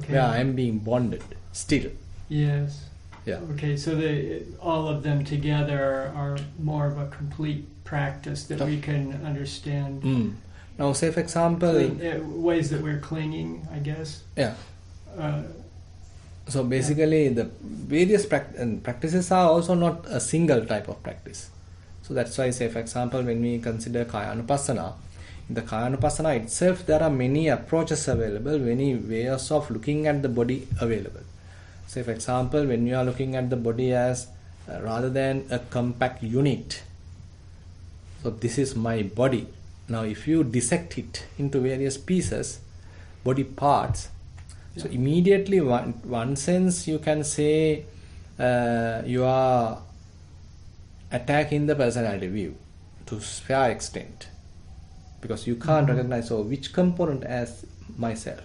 where I am being bonded still. Yes. Yeah. Okay, so all of them together are more of a complete practice that we can understand. Now, say for example, ways that we're clinging, I guess. Yeah. So basically, the various practices are also not a single type of practice. So that's why, say for example, when we consider Kayanupassana, in the Kayanupassana itself, there are many approaches available, many ways of looking at the body available. Say for example, when you are looking at the body as rather than a compact unit, so this is my body. Now if you dissect it into various pieces, body parts, so immediately one sense you can say you are attacking the personality view to a fair extent, because you can't recognize which component as myself.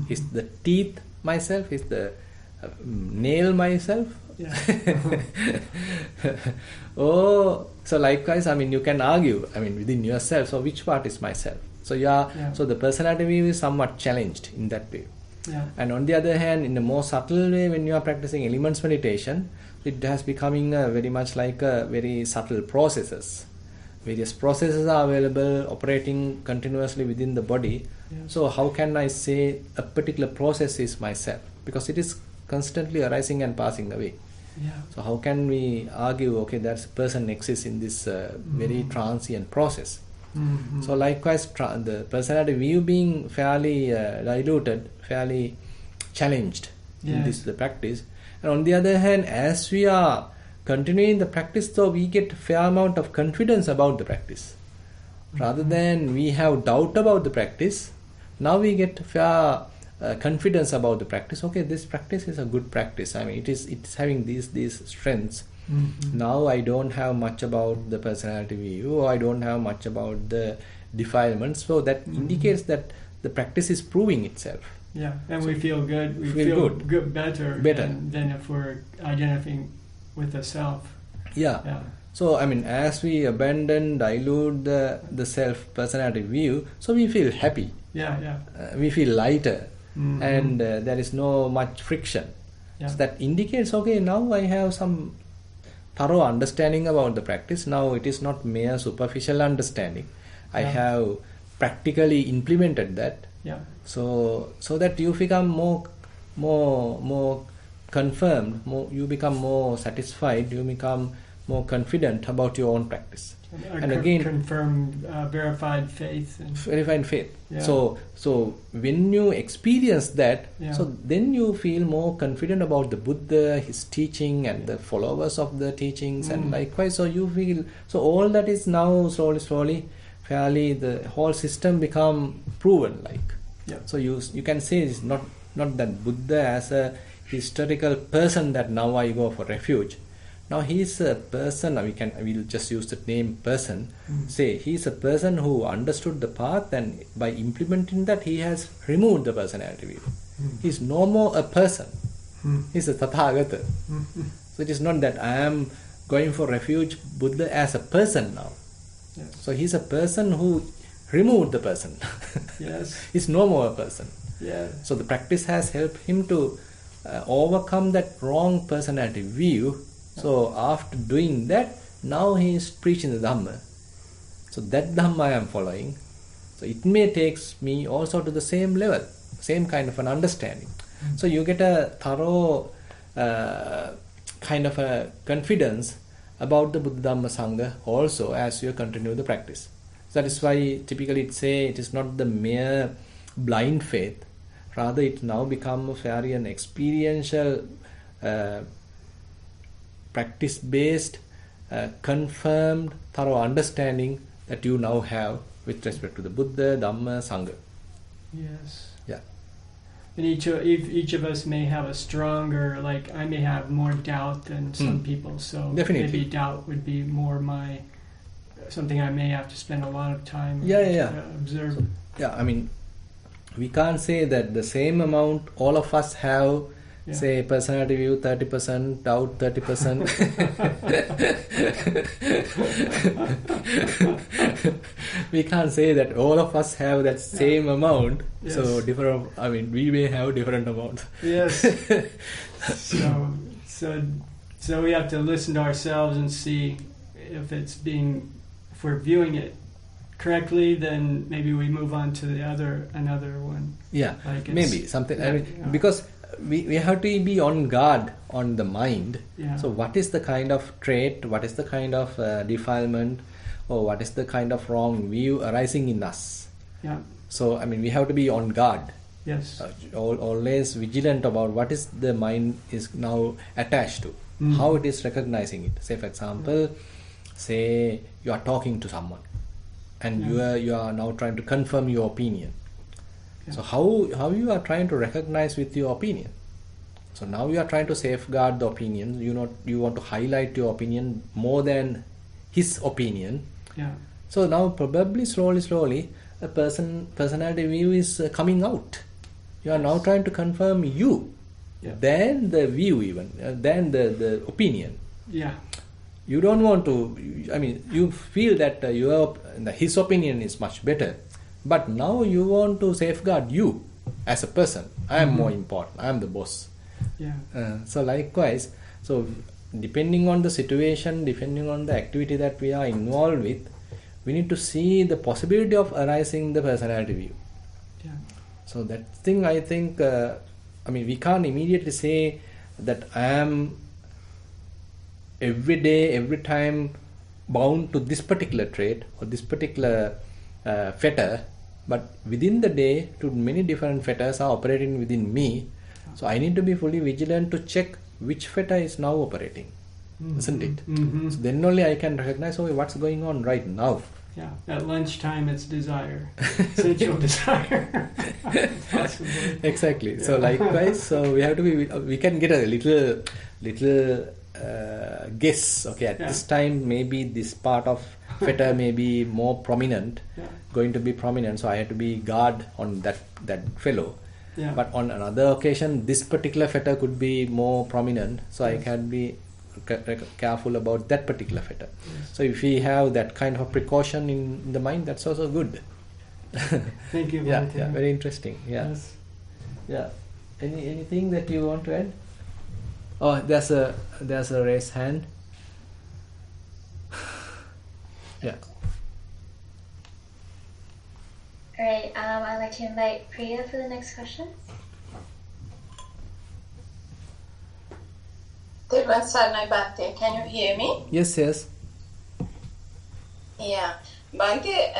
Is the teeth myself? Is the nail myself? So likewise, you can argue, within yourself, so which part is myself? So so the personality view is somewhat challenged in that way. And on the other hand, in a more subtle way, when you are practicing elements meditation, it has becoming very much like a very subtle processes. Various processes are available, operating continuously within the body. So how can I say a particular process is myself? Because it is constantly arising and passing away. So how can we argue, okay, that person exists in this very transient process? So likewise, the personality view being fairly diluted, fairly challenged in the practice. And on the other hand, as we are continuing the practice, though, we get a fair amount of confidence about the practice. Rather than we have doubt about the practice, now we get fair confidence about the practice. Okay, this practice is a good practice. It's having these strengths. Now I don't have much about the personality view, or I don't have much about the defilements. So that indicates that the practice is proving itself. And we feel good. We feel good better. Than if we're identifying with the self. So as we abandon, dilute the self personality view, so we feel happy. We feel lighter. And there is no much friction. So that indicates, okay, now I have some thorough understanding about the practice. Now it is not mere superficial understanding. I have practically implemented that. So that you become more confirmed, you become more satisfied, you become more confident about your own practice. And again, confirmed, verified faith. Verified faith. So when you experience that, so then you feel more confident about the Buddha, his teaching, and the followers of the teachings, and likewise. So you feel, so all that is now slowly, fairly, the whole system become proven. So you can say it's not that Buddha as a historical person that now I go for refuge. Now he is a person, we'll just use the name person, say he is a person who understood the path, and by implementing that he has removed the personality view. He is no more a person. He is a Tathagata. So it is not that I am going for refuge Buddha as a person now. So he is a person who removed the person. He is no more a person. So the practice has helped him to overcome that wrong personality view. So after doing that, now he is preaching the Dhamma. So that Dhamma I am following. So it may take me also to the same level, same kind of an understanding. So you get a thorough kind of a confidence about the Buddha Dhamma Sangha also as you continue the practice. So that is why typically it is not the mere blind faith. Rather it now becomes very an experiential practice-based, confirmed, thorough understanding that you now have with respect to the Buddha, Dhamma, Sangha. Yes. Yeah. And each of us may have a stronger, like I may have more doubt than some people, so Definitely. maybe doubt would be more something I may have to spend a lot of time observe. So, yeah, I mean, we can't say that the same amount all of us have, say, personality view 30%, doubt 30%. We can't say that all of us have that same amount. Yes. So different. I mean, we may have different amounts. Yes. So we have to listen to ourselves and see if we're viewing it correctly, then maybe we move on to another one. Yeah, like maybe something. I mean, because we have to be on guard on the mind. Yeah. So what is the kind of trait, what is the kind of defilement, or what is the kind of wrong view arising in us? Yeah. So I mean, we have to be on guard. Yes. Always vigilant about what is the mind is now attached to, how it is recognizing it. Say for example, say you are talking to someone, and you are now trying to confirm your opinion. Yeah. So how you are trying to recognize with your opinion? So now you are trying to safeguard the opinion. You want to highlight your opinion more than his opinion. Yeah. So now probably slowly a personality view is coming out. You are now trying to confirm you, then the view even, then the opinion. Yeah. You don't want to. I mean, you feel that his opinion is much better, but now you want to safeguard you as a person. I am more important. I am the boss. Yeah. So likewise, so depending on the situation, depending on the activity that we are involved with, we need to see the possibility of arising the personality view. Yeah. So that thing, I think, I mean, we can't immediately say that I am every day, every time bound to this particular trait or this particular fetter, but within the day, many different fetters are operating within me. So I need to be fully vigilant to check which fetter is now operating, isn't it? So then only I can recognize, what's going on right now. Yeah, at lunchtime it's desire, sensual desire. Exactly. So likewise, so we have to be. We can get a little guess. Okay, at this time maybe this part of fetter may be more prominent, going to be prominent. So I have to be guard on that fellow. Yeah. But on another occasion, this particular fetter could be more prominent. So I can be careful about that particular fetter. Yes. So if we have that kind of precaution in the mind, that's also good. Thank you. Yeah, very interesting. Yeah. Yes. Yeah. Anything that you want to add? Oh, there's a raised hand. Yeah. All right. I'd like to invite Priya for the next question. Bhante, can you hear me? Yes. Yeah. Bhante,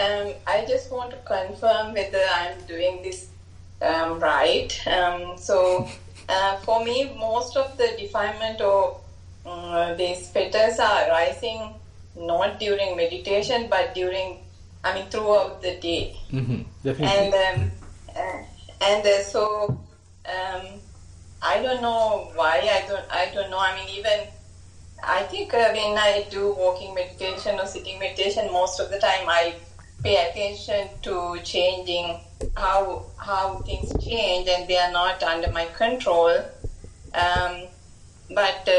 I just want to confirm whether I'm doing this right. So for me, most of the defilement or these fetters are arising not during meditation, but throughout the day. Mm-hmm. Definitely. So I don't know why. I don't know. I mean, even I think when I do walking meditation or sitting meditation, most of the time I pay attention to changing how things change, and they are not under my control. But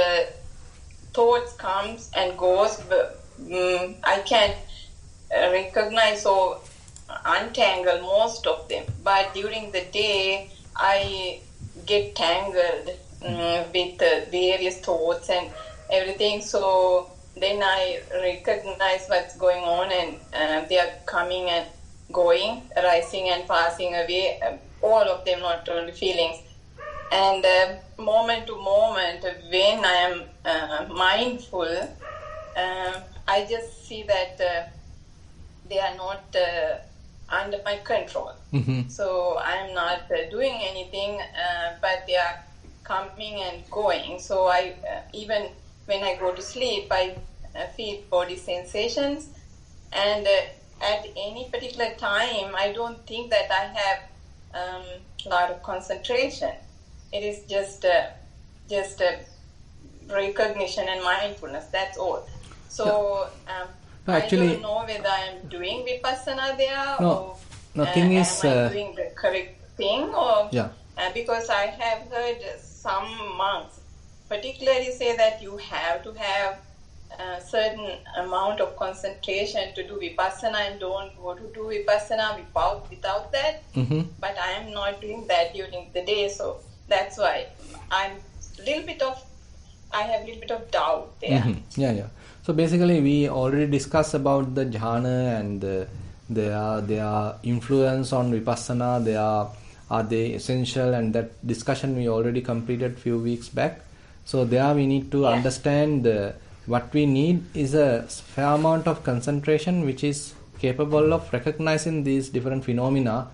thoughts comes and goes. I can recognize or untangle most of them. But during the day, I get tangled with various thoughts and everything. So then I recognize what's going on, and they are coming and going, rising and passing away. All of them, not only feelings. And moment to moment, when I am mindful, I just see that they are not under my control. Mm-hmm. So I am not doing anything, but they are coming and going. So I even when I go to sleep, I feel body sensations, and at any particular time, I don't think that I have a lot of concentration. It is just a recognition and mindfulness. That's all. So actually, I don't know whether I am doing vipassana there or thing is, am I doing the correct thing, or because I have heard some monks particularly say that you have to have a certain amount of concentration to do vipassana and don't go to do vipassana without that. But I am not doing that during the day, so that's why I have a little bit of doubt there. So basically, we already discussed about the jhana and their influence on vipassana. Are they essential? And that discussion we already completed few weeks back. So there we need to understand what we need is a fair amount of concentration which is capable of recognizing these different phenomena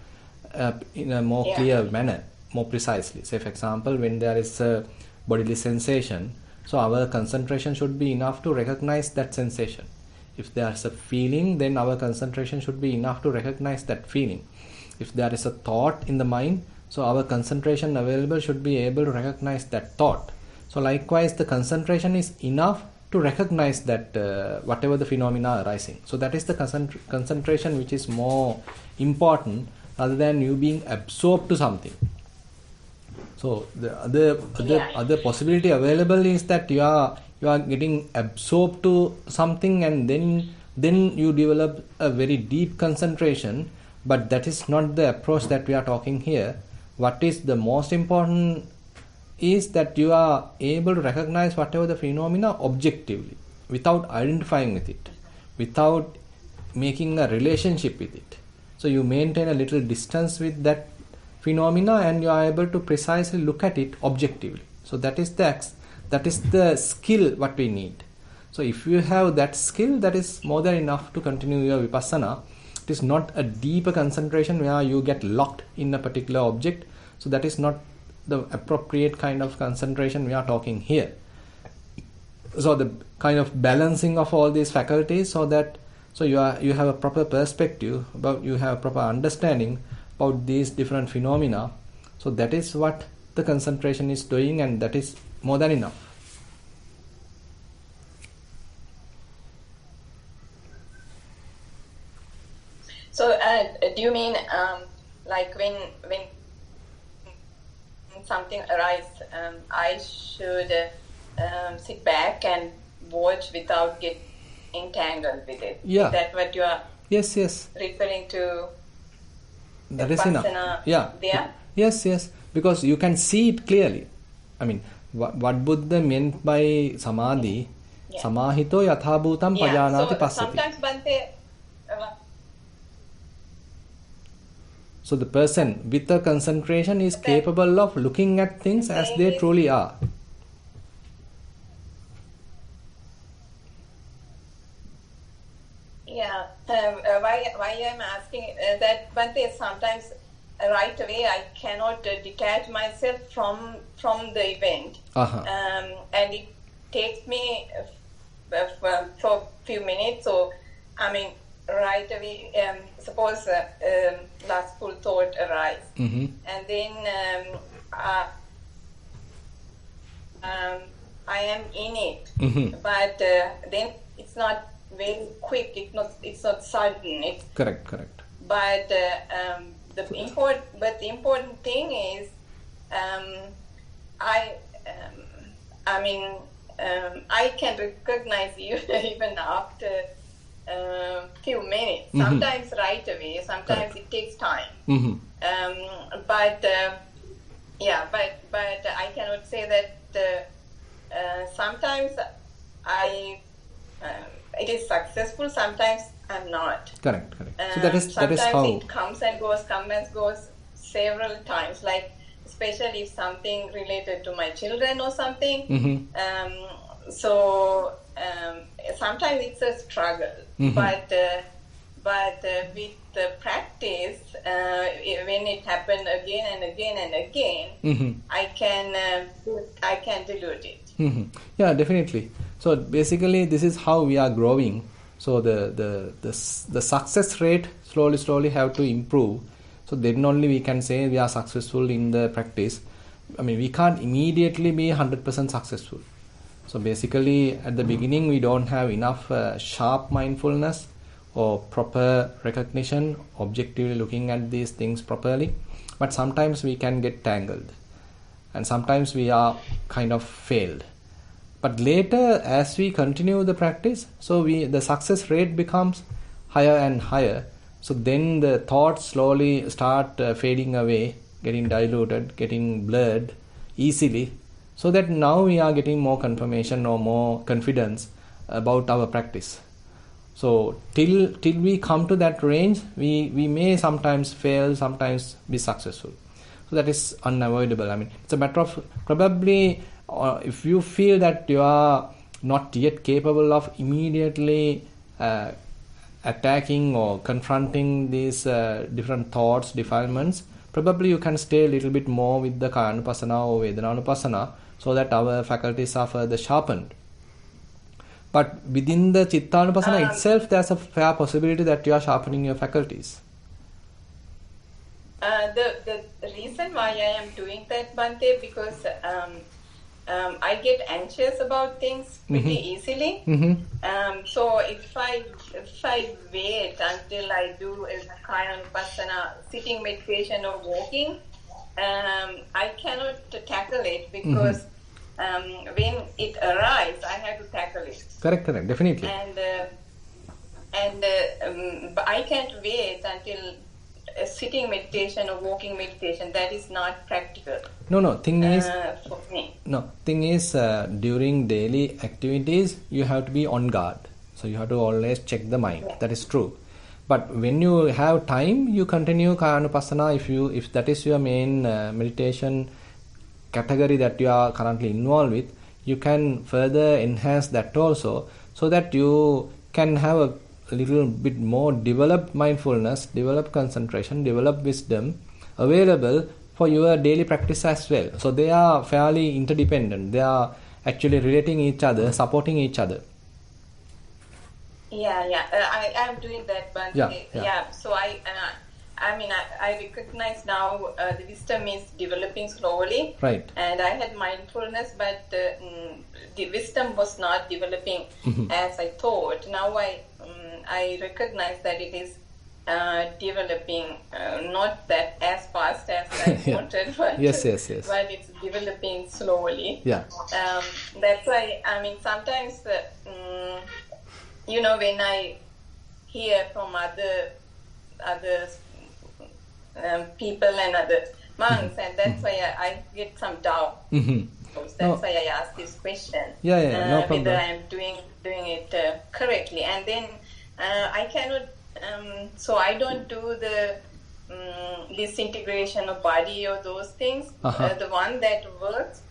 in a more clear manner, more precisely. Say for example, when there is a bodily sensation, so our concentration should be enough to recognize that sensation. If there is a feeling, then our concentration should be enough to recognize that feeling. If there is a thought in the mind, so our concentration available should be able to recognize that thought. So likewise, the concentration is enough to recognize that whatever the phenomena arising. So that is the concentration which is more important rather than you being absorbed to something. So the other possibility available is that you are getting absorbed to something and then you develop a very deep concentration. But that is not the approach that we are talking here. What is the most important is that you are able to recognize whatever the phenomena objectively, without identifying with it, without making a relationship with it. So you maintain a little distance with that phenomena and you are able to precisely look at it objectively. So that is the skill what we need. So if you have that skill, that is more than enough to continue your vipassana. It is not a deeper concentration where you get locked in a particular object. So that is not the appropriate kind of concentration we are talking here. So the kind of balancing of all these faculties, so you have a proper perspective about, you have a proper understanding about these different phenomena. So that is what the concentration is doing, and that is more than enough. So do you mean like when something arises, I should sit back and watch without get entangled with it? Yeah. Is that what you are referring to? That is enough. There? Yes. Because you can see it clearly. I mean, what Buddha meant by samadhi, samahito yatha bhutam pajanati passati. Sometimes Bhante... So the person with the concentration is capable of looking at things as they truly are. Yeah. Why I'm asking that, Bhante, sometimes right away I cannot detach myself from the event, and it takes me for a few minutes. So I mean, right away, suppose lustful thought arise, and then I am in it, but then it's not very quick. It's not sudden. It's correct. But the important thing is, I can recognize you even after few minutes. Sometimes right away. Sometimes it takes time. But I cannot say that. Sometimes it is successful. Sometimes I'm not. Correct. So that is how it comes and goes several times. Like especially if something related to my children or something. So sometimes it's a struggle, but with the practice, when it happens again and again, I can dilute it. Yeah, definitely. So basically, this is how we are growing. So the success rate slowly have to improve. So then only we can say we are successful in the practice. I mean, we can't immediately be 100% successful. So basically, at the beginning, we don't have enough sharp mindfulness or proper recognition, objectively looking at these things properly. But sometimes we can get tangled, and sometimes we are kind of failed. But later, as we continue the practice, so the success rate becomes higher and higher. So then the thoughts slowly start fading away, getting diluted, getting blurred easily, so that now we are getting more confirmation or more confidence about our practice. So till we come to that range, we may sometimes fail, sometimes be successful. So that is unavoidable. I mean, it's a matter of probably if you feel that you are not yet capable of immediately attacking or confronting these different thoughts, defilements, probably you can stay a little bit more with the Kayanupassana or Vedananupassana, so that our faculties are further sharpened. But within the Chittanupassana itself, there's a fair possibility that you are sharpening your faculties. The reason why I am doing that, Bhante, because I get anxious about things pretty easily. So if I wait until I do a Kayanupassana, sitting meditation or walking, I cannot tackle it because when it arrives, I have to tackle it. Correct, definitely. And I can't wait until a sitting meditation or walking meditation. That is not practical. Thing is, for me. During daily activities, you have to be on guard. So you have to always check the mind. That is true. But when you have time, you continue Kayanupassana. If that is your main meditation category that you are currently involved with, you can further enhance that also, so that you can have a little bit more developed mindfulness, developed concentration, developed wisdom available for your daily practice as well. So they are fairly interdependent. They are actually relating each other, supporting each other. I am doing that, but so I recognize now the wisdom is developing slowly. Right. And I had mindfulness, but the wisdom was not developing as I thought. Now I recognize that it is developing, not that as fast as I wanted, but yes. but it's developing slowly. Yeah. That's why, sometimes, when I hear from other people and other monks, and that's why I get some doubt. That's why I ask this question. No problem. Whether I am doing it correctly, and then I cannot. So I don't do the disintegration of body or those things. The one that works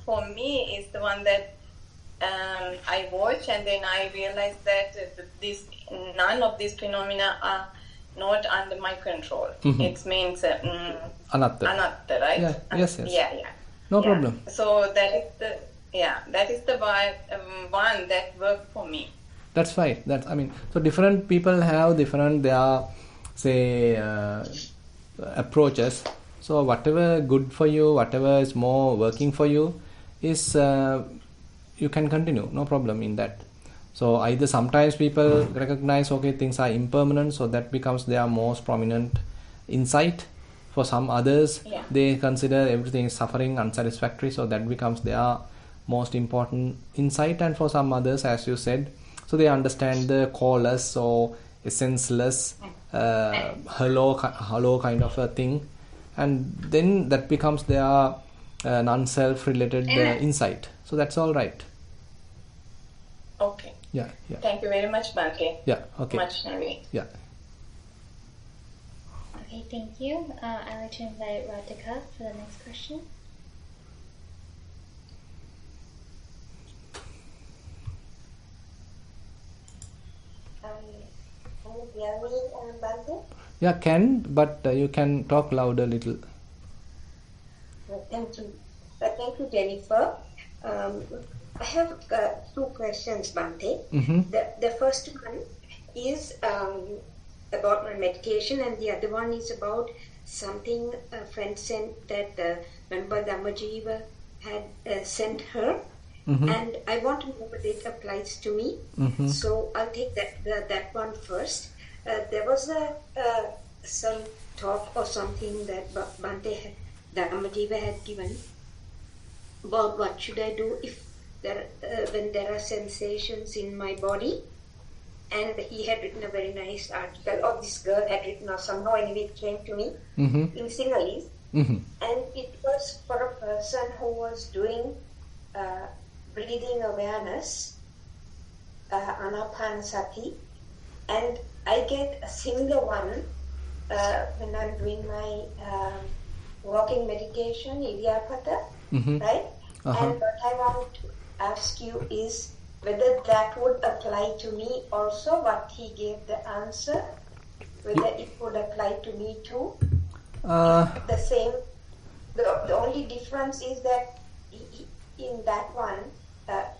for me is the one that I watch, and then I realize that none of these phenomena are not under my control. It means anatta, right? Yes. Yeah. No problem. So that is the one that worked for me. That's right. So different people have different approaches. So whatever good for you, whatever is more working for you, is you can continue. No problem in that. So either sometimes people recognize, okay, things are impermanent, so that becomes their most prominent insight. For some others, they consider everything is suffering, unsatisfactory, so that becomes their most important insight. And for some others, as you said, so they understand the callless or essenceless, hollow kind of a thing, and then that becomes their non-self related insight. So that's all right. Okay. Yeah. Thank you very much, Bhante. Yeah. Okay. Much, Navi. Yeah. Okay, thank you. I'd like to invite Radhika for the next question. Can you hear me, Bhante? Yeah, but you can talk louder a little. Thank you. Thank you, Jennifer. I have two questions, Bhante. The first one is about my meditation, and the other one is about something a friend sent that member Dhammajiva had sent her, and I want to know whether it applies to me. So I'll take that one first. There was some talk or something that Bhante Dhammajiva had given about what should I do if when there are sensations in my body. And he had written a very nice article, or this girl had written, or somehow anyway it came to me in Sinhalese. And it was for a person who was doing breathing awareness, anapanasati, and I get a similar one when I'm doing my walking meditation, idiapata, right? And what I want to ask you is whether that would apply to me also, what he gave the answer, whether it would apply to me too. The same. The only difference is that in that one,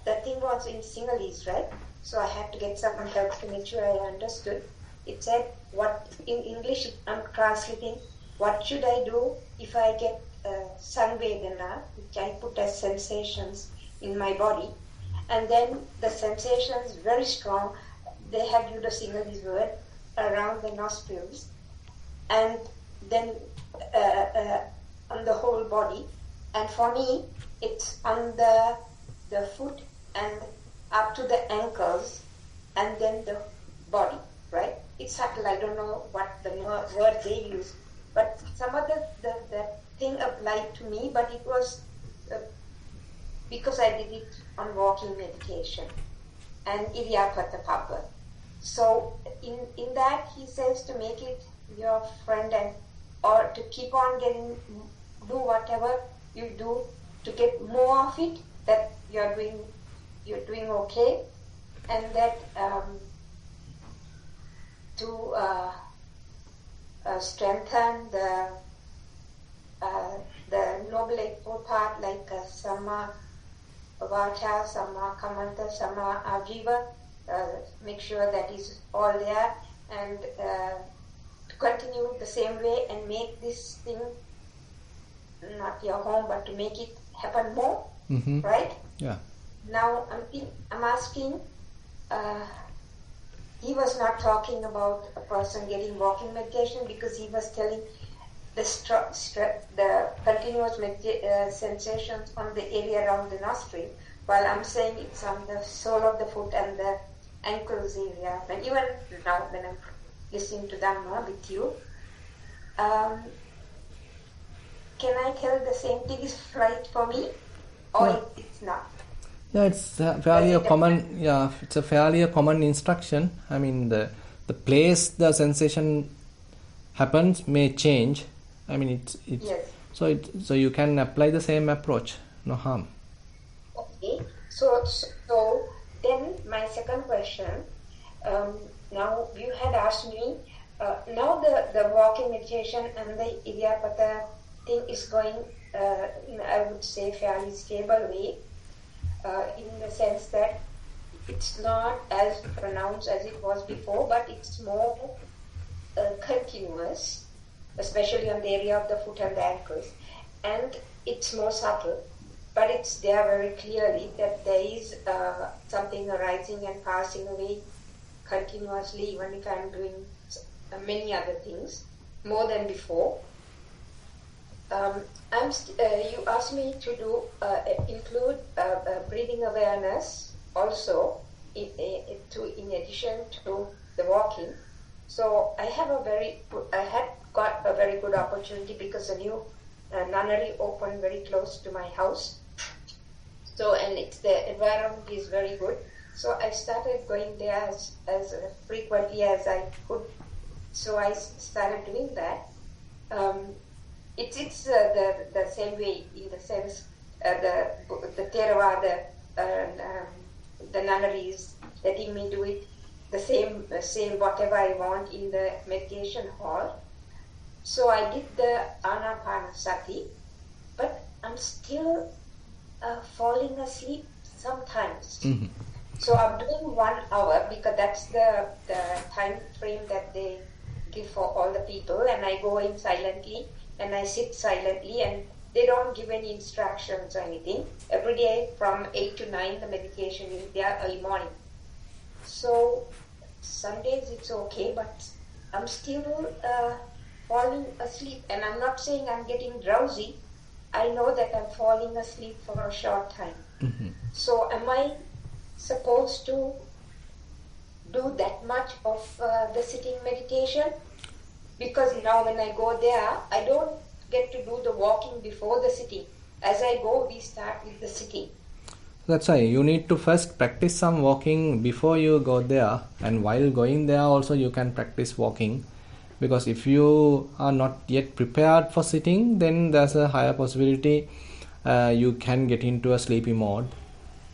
the thing was in Sinhalese, right? So I had to get someone help to make sure I understood. It said, what in English I'm translating, what should I do if I get sanvedana, which I put as sensations in my body, and then the sensations very strong, they had used a Sinhalese word, around the nostrils, and then on the whole body. And for me, it's on the foot and up to the ankles, and then the body, right? It's subtle, I don't know what the word they use, but some of the thing applied to me, but it was because I did it on walking meditation and Idiapata Papa. So in that he says to make it your friend, and or to keep on do whatever you do to get more of it, that you're doing okay, and that to strengthen the Noble Eightfold Path, like Samma Vacha, Samma Kamanta, Samma Ajiva, make sure that is all there, and to continue the same way and make this thing not your home, but to make it happen more, right? Yeah. Now I'm asking, he was not talking about a person getting walking meditation, because he was telling the continuous sensations on the area around the nostril, while I'm saying it's on the sole of the foot and the ankles area. And even now when I'm listening to Dhamma with you, can I tell the same thing is right for me, or it's not? Yeah, it's fairly a common. Yeah, it's a fairly a common instruction. I mean, the place the sensation happens may change. I mean, it's yes. So you can apply the same approach. No harm. Okay. So then my second question. Now you had asked me. Now the walking meditation and the Idiapata thing is going in, I would say, fairly stable way. In the sense that it's not as pronounced as it was before, but it's more continuous, especially on the area of the foot and the ankles, and it's more subtle, but it's there very clearly that there is something arising and passing away continuously, even if I'm doing many other things more than before. You asked me to do include breathing awareness also in addition to the walking. So I had got a very good opportunity, because a new nunnery opened very close to my house. So, and the environment is very good. So I started going there as frequently as I could. So I started doing that. It's the same way, in the sense the Thero, the nunnery is letting me do it the same whatever I want in the meditation hall. So I did the Anapanasati, but I'm still falling asleep sometimes. So I'm doing 1 hour because that's the time frame that they give for all the people, and I go in silently and I sit silently, and they don't give any instructions or anything. Every day from 8 to 9 the meditation is there early morning. So some days it's okay, but I'm still falling asleep, and I'm not saying I'm getting drowsy. I know that I'm falling asleep for a short time. So am I supposed to do that much of the sitting meditation? Because now when I go there, I don't get to do the walking before the sitting. As I go, we start with the sitting. That's why you need to first practice some walking before you go there, and while going there also you can practice walking, because if you are not yet prepared for sitting, then there's a higher possibility you can get into a sleepy mode,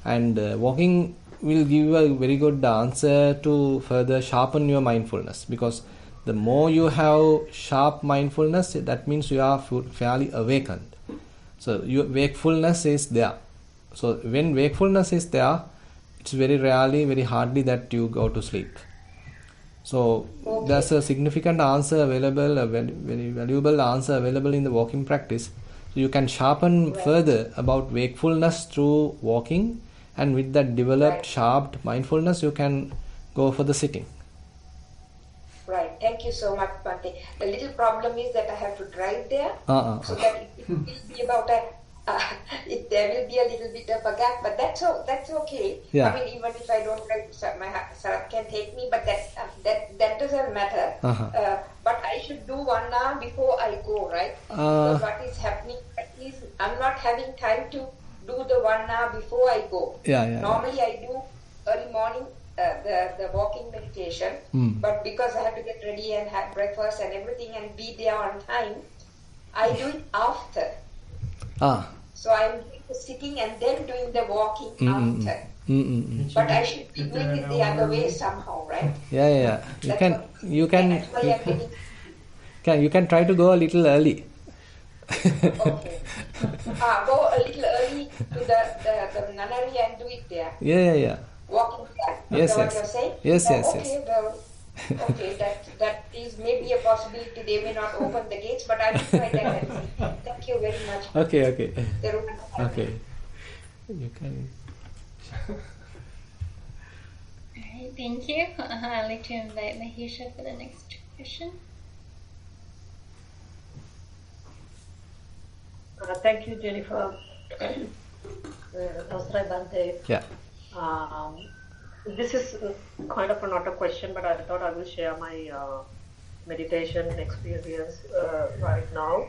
and walking will give you a very good answer to further sharpen your mindfulness, because the more you have sharp mindfulness, that means you are fairly awakened. So your wakefulness is there. So when wakefulness is there, it's very rarely, very hardly that you go to sleep. So there's a significant answer available, a very, very valuable answer available in the walking practice. So you can sharpen further about wakefulness through walking, and with that developed sharp mindfulness, you can go for the sitting. Right. Thank you so much, Bhante. The little problem is that I have to drive there, so that it will be about there will be a little bit of a gap, but that's okay. Yeah. I mean, even if I don't drive, my Sarat can take me, but that doesn't matter. But I should do 1 hour before I go, right? Because what is happening is I'm not having time to do the 1 hour before I go. Normally I do early morning the walking meditation, but because I have to get ready and have breakfast and everything and be there on time, I do it after. So I'm doing the sitting and then doing the walking after. But I should be doing it the other way somehow, right? You can try to go a little early. Okay. Go a little early to the nunnery and do it there. Walking there. Is that what you're saying? Yes. Well, okay, that is maybe a possibility. They may not open the gates, but I will try that and see. Thank you very much. Okay. Okay. You can. Alright, thank you. I'd like to invite Mahisha for the next question. Thank you, Jennifer. Namaste, Bhante. Yeah. This is kind of not a question, but I thought I will share my meditation experience right now.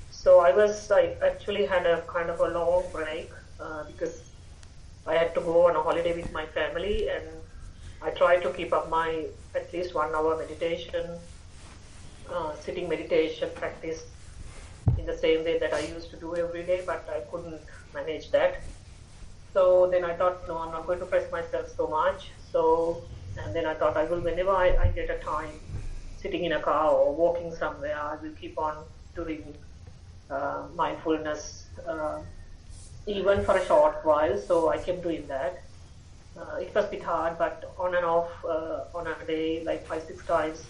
So I actually had a kind of a long break because I had to go on a holiday with my family, and I tried to keep up my at least 1 hour meditation, sitting meditation practice in the same way that I used to do every day, but I couldn't manage that. So then I thought, no, I'm not going to press myself so much. And then I thought I will, whenever I get a time, sitting in a car or walking somewhere, I will keep on doing mindfulness, even for a short while. So I kept doing that. It was a bit hard, but on and off on a day, like 5-6 times,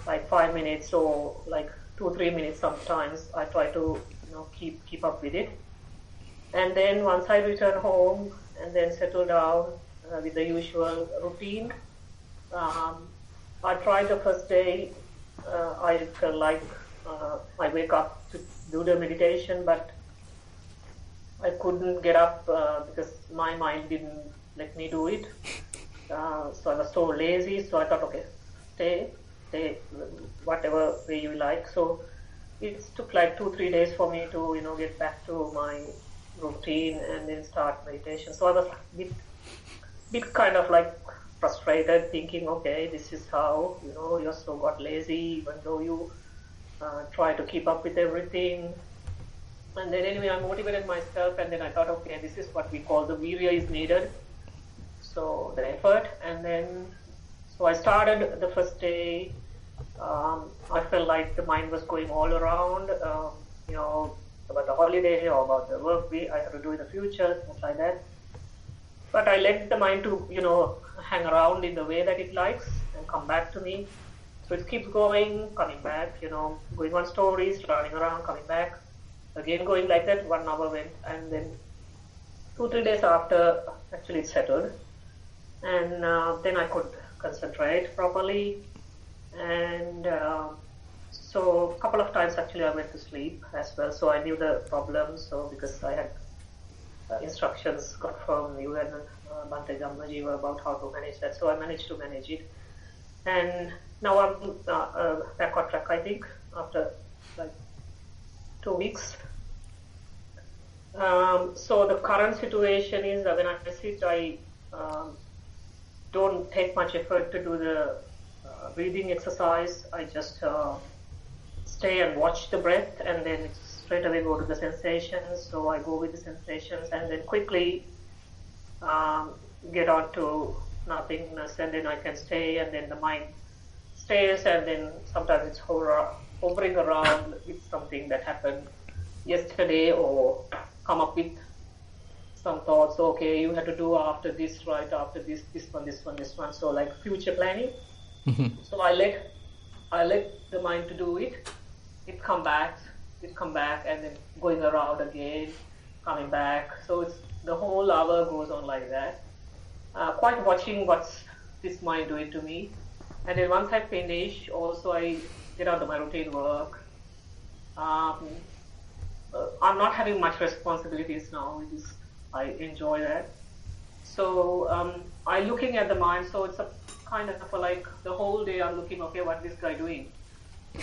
like 5 minutes or like 2-3 minutes sometimes, I try to keep up with it. And then once I return home and then settle down with the usual routine, I tried the first day. I felt like I wake up to do the meditation, but I couldn't get up because my mind didn't let me do it. So I was so lazy. So I thought, okay, stay whatever way you like. So it took like 2-3 days for me to get back to my routine and then start meditation. So I was a bit kind of like frustrated, thinking, okay, this is how you're so got lazy, even though you try to keep up with everything. And then anyway, I motivated myself, and then I thought, okay, this is what we call the virya is needed, so the effort. And then so I started the first day. I felt like the mind was going all around, about the holiday or about the work I have to do in the future, things like that. but I let the mind to, hang around in the way that it likes and come back to me. So it keeps going, coming back, going on stories, running around, coming back, again going like that. 1 hour went, and then 2-3 days after, actually it settled, and then I could concentrate properly. And so a couple of times actually I went to sleep as well. So I knew the problem. So because I had instructions got from you and Bhante Gammajiva about how to manage that. So I managed to manage it. And now I'm back on track, I think, after like 2 weeks. So the current situation is that when I sit, I don't take much effort to do the breathing exercise. I just stay and watch the breath, and then straight away go to the sensations. So I go with the sensations and then quickly get on to nothingness, and then I can stay, and then the mind stays, and then sometimes it's hovering around with something that happened yesterday, or come up with some thoughts. Okay, you have to do after this, right after this one. So like future planning. So I let the mind to do it. It come back, and then going around again, coming back. So it's the whole hour goes on like that. Quite watching what's this mind doing to me. And then once I finish, also I get out of my routine work. I'm not having much responsibilities now. I enjoy that. So I'm looking at the mind. So it's a kind of like the whole day I'm looking, okay, what this guy doing?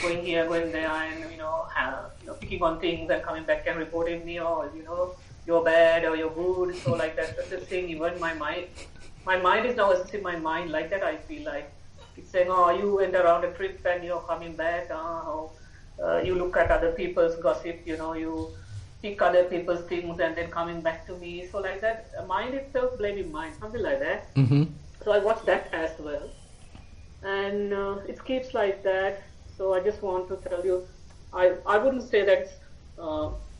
Going here, going there, and picking on things and coming back and reporting me, or you're bad or you're good. So like that's the thing. Even my mind is now assessing my mind like that. I feel like it's saying, oh, you went around a trip and you're coming back. You look at other people's gossip. You pick other people's things and then coming back to me. So like that, mind itself blaming mind, something like that. So I watch that as well, and it keeps like that. So I just want to tell you, I wouldn't say that it's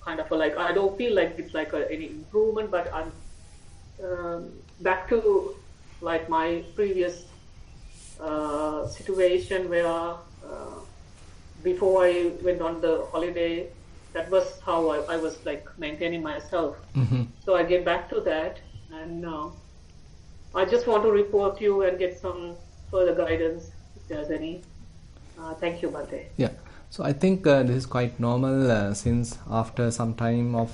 kind of like, I don't feel like it's like any improvement, but I'm back to like my previous situation where before I went on the holiday, that was how I was like maintaining myself. So I get back to that, and I just want to report you and get some further guidance if there's any. Thank you, Bhante. Yeah, so I think this is quite normal since after some time of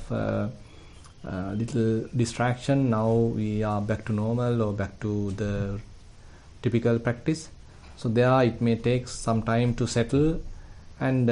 little distraction, now we are back to normal or back to the typical practice. So there it may take some time to settle, and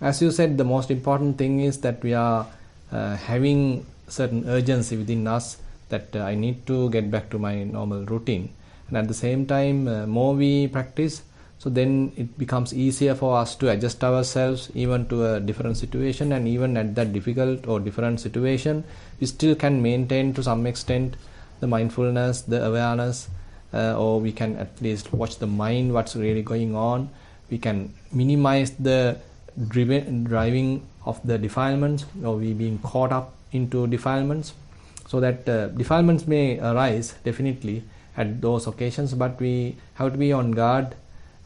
as you said, the most important thing is that we are having certain urgency within us that I need to get back to my normal routine, and at the same time more we practice, so then it becomes easier for us to adjust ourselves even to a different situation, and even at that difficult or different situation we still can maintain to some extent the mindfulness, the awareness, or we can at least watch the mind, what's really going on. We can minimize the driving of the defilements, or we being caught up into defilements, so that defilements may arise definitely at those occasions, but we have to be on guard.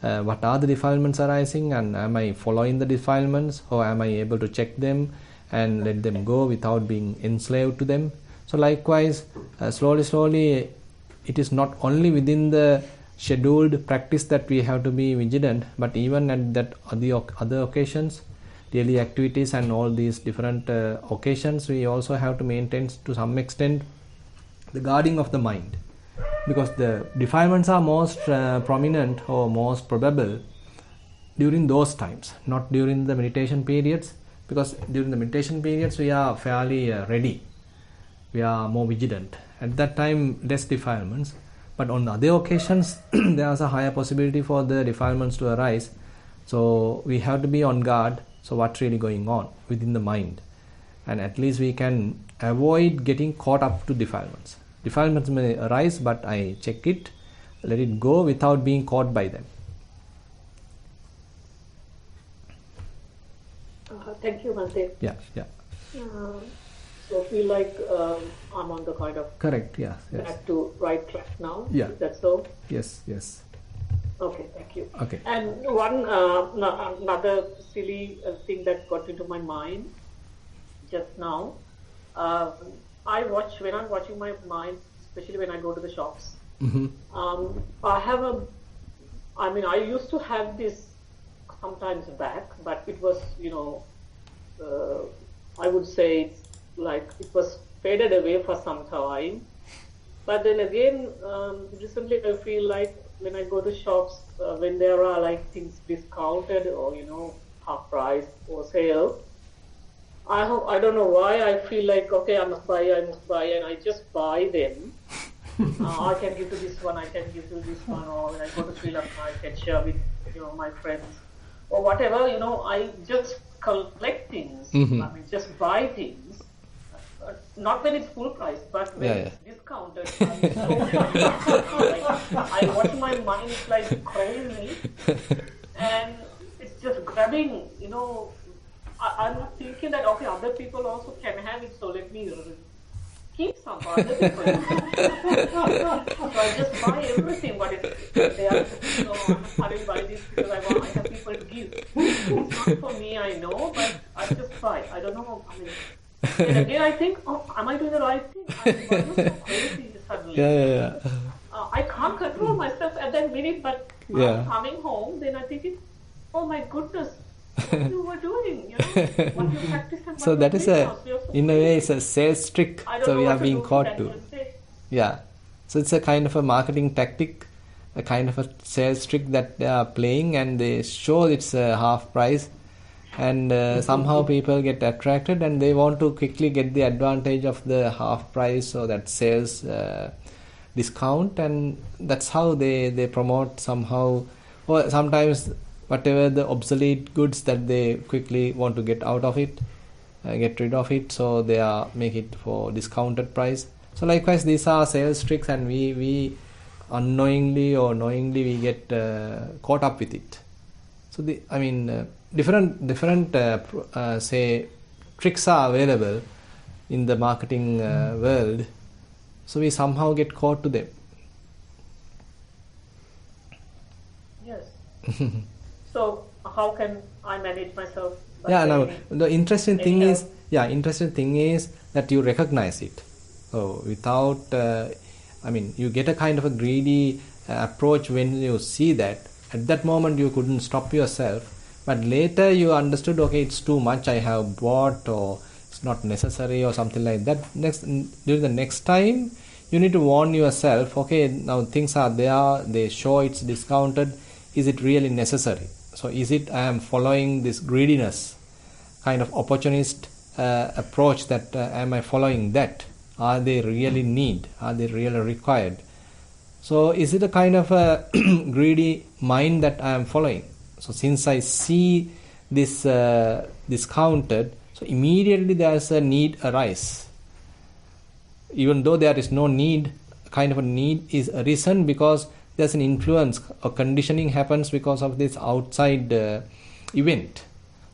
What are the defilements arising, and am I following the defilements, or am I able to check them and let them go without being enslaved to them? So likewise, slowly it is not only within the scheduled practice that we have to be vigilant, but even at that other occasions, daily activities and all these different occasions, we also have to maintain to some extent the guarding of the mind, because the defilements are most prominent or most probable during those times, not during the meditation periods, because during the meditation periods we are fairly ready, we are more vigilant. At that time less defilements, but on other occasions there is a higher possibility for the defilements to arise, so we have to be on guard. So what's really going on within the mind, and at least we can avoid getting caught up to defilements. Defilements may arise, but I check it, let it go without being caught by them. Thank you, Bhante. Yeah. So I feel like I'm on the kind of correct. Yeah. Yes. back to right track now. Yeah. Is that so? Yes. Yes. Okay, thank you. Okay. And one another silly thing that got into my mind just now. I watch when I'm watching my mind, especially when I go to the shops. I used to have this sometimes back, but it was, I would say like it was faded away for some time. But then again, recently I feel like when I go to shops, when there are like things discounted or, half price or sale, I don't know why I feel like, okay, I must buy, and I just buy them. I can give to this one, I can give to this one, or when I go to Sri Lanka, I can share with, my friends, or whatever, I just collect things. Just buy things. Not when it's full price, but when it's discounted. I watch my mind like crazy, and it's just grabbing, I'm not thinking that, okay, other people also can have it, so let me keep some for other people. So I just buy everything, but they are, I will buy this because I have people to give. It's not for me, I know, but I just buy. I don't know. And again, I think, am I doing the right thing? I'm so crazy suddenly. I can't control myself at that minute, but I'm coming home, then I'm thinking, oh my goodness, what you were doing, what you practiced and what So that is in a way, it's a sales trick. So we are being caught to. Yeah. So it's a kind of a marketing tactic, a kind of a sales trick that they are playing, and they show it's a half price. And somehow people get attracted and they want to quickly get the advantage of the half price or that sales discount, and that's how they promote somehow, or sometimes whatever the obsolete goods that they quickly want to get out of it, get rid of it, so they make it for discounted price. So likewise, these are sales tricks, and we unknowingly or knowingly we get caught up with it. So different say tricks are available in the marketing world, so we somehow get caught to them. Yes. So how can I manage myself? Now the interesting thing is that you recognize it. So without you get a kind of a greedy approach when you see that. At that moment you couldn't stop yourself, but later you understood, okay, it's too much I have bought, or it's not necessary, or something like that. During the next time you need to warn yourself, okay, now things are there, they show it's discounted, is it really necessary? So is it I am following this greediness kind of opportunist approach, that am I following that? Are they really need? Are they really required? So is it a kind of a greedy mind that I am following? So since I see this discounted, so immediately there is a need arise. Even though there is no need, kind of a need is arisen because there's an influence or conditioning happens because of this outside event.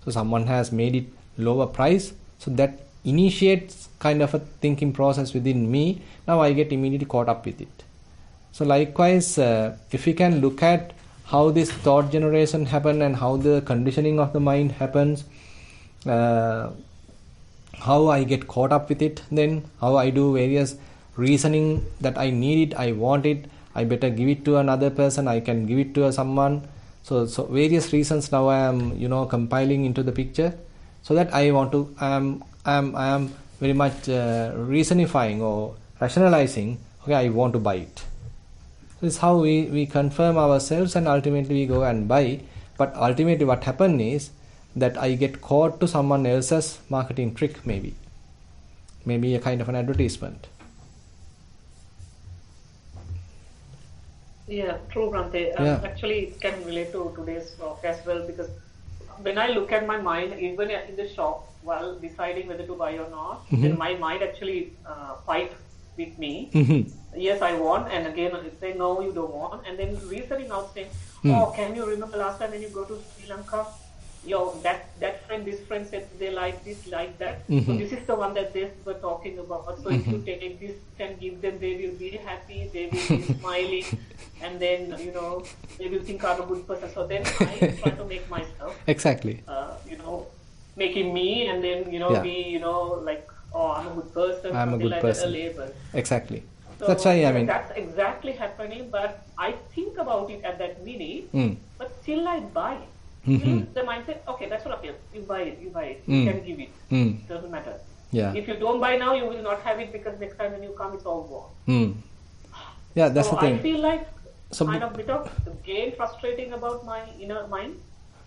So someone has made it lower price, so that initiates kind of a thinking process within me. Now I get immediately caught up with it. So likewise, if we can look at how this thought generation happen and how the conditioning of the mind happens, how I get caught up with it, then how I do various reasoning that I need it, I want it, I better give it to another person, I can give it to someone. So various reasons now I am compiling into the picture, so that I want to I am very much reasonifying or rationalizing. Okay, I want to buy it. This is how we confirm ourselves, and ultimately we go and buy. But ultimately what happens is that I get caught to someone else's marketing trick, maybe a kind of an advertisement. Yeah, true, Grante. Actually, it can relate to today's talk as well, because when I look at my mind, even in the shop, while deciding whether to buy or not, then my mind actually fight with me. Yes, I want, and again I say no, you don't want, and then reasoning out saying, oh, can you remember last time when you go to Sri Lanka, that friend, this friend said they like this, like that. So this is the one that they were talking about. So if you take this and give them, they will be happy, they will be smiling, and then, they will think I'm a good person. So then I try to make myself. Exactly. Making me, and then, be, like, oh, I'm a good person. I'm a good like person. A label. Exactly. So that's why, that's exactly happening, but I think about it at that minute, but still I buy it. The mindset, okay, that's what I feel. You buy it. You can give it. Doesn't matter. Yeah. If you don't buy now, you will not have it, because next time when you come, it's all gone. Yeah, that's the thing. I feel like kind of bit of again frustrating about my inner mind.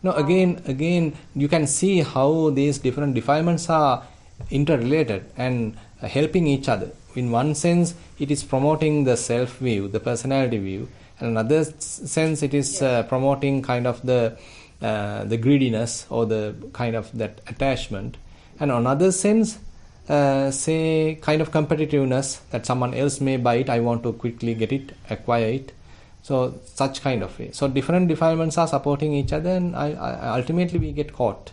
No, again, you can see how these different defilements are interrelated and helping each other. In one sense, it is promoting the self view, the personality view, and another sense, it is promoting kind of the greediness or the kind of that attachment, and another sense, say kind of competitiveness, that someone else may buy it, I want to quickly get it, acquire it. So such kind of way. So different defilements are supporting each other, and ultimately we get caught.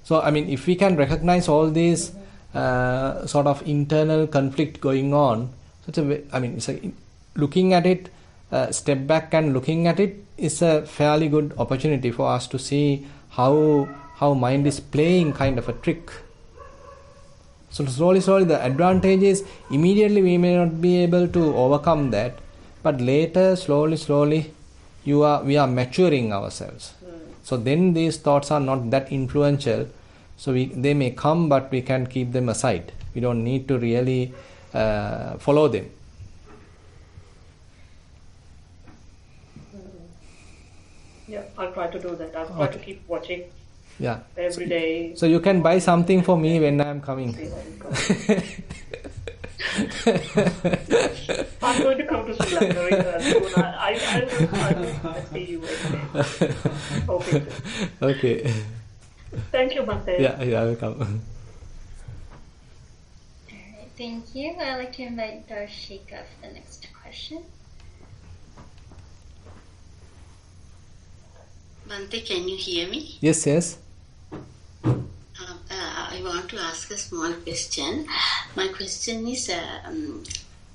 So if we can recognize all these sort of internal conflict going on, looking at it, step back and looking at it is a fairly good opportunity for us to see how mind is playing kind of a trick. So slowly the advantage is immediately we may not be able to overcome that, but later slowly we are maturing ourselves. So then these thoughts are not that influential. So they may come, but we can keep them aside. We don't need to really follow them. Yeah, I'll try to do that. I'll try to keep watching. Yeah. Every day. So you can buy something for me when I'm coming. I'm going to come to Sri Lanka soon. I will see you again. Hoping to. Okay. Thank you, Bhante. Yeah, welcome. Alright, thank you. I'd like to invite Darshika for the next question. Bhante, can you hear me? Yes. I want to ask a small question. My question is,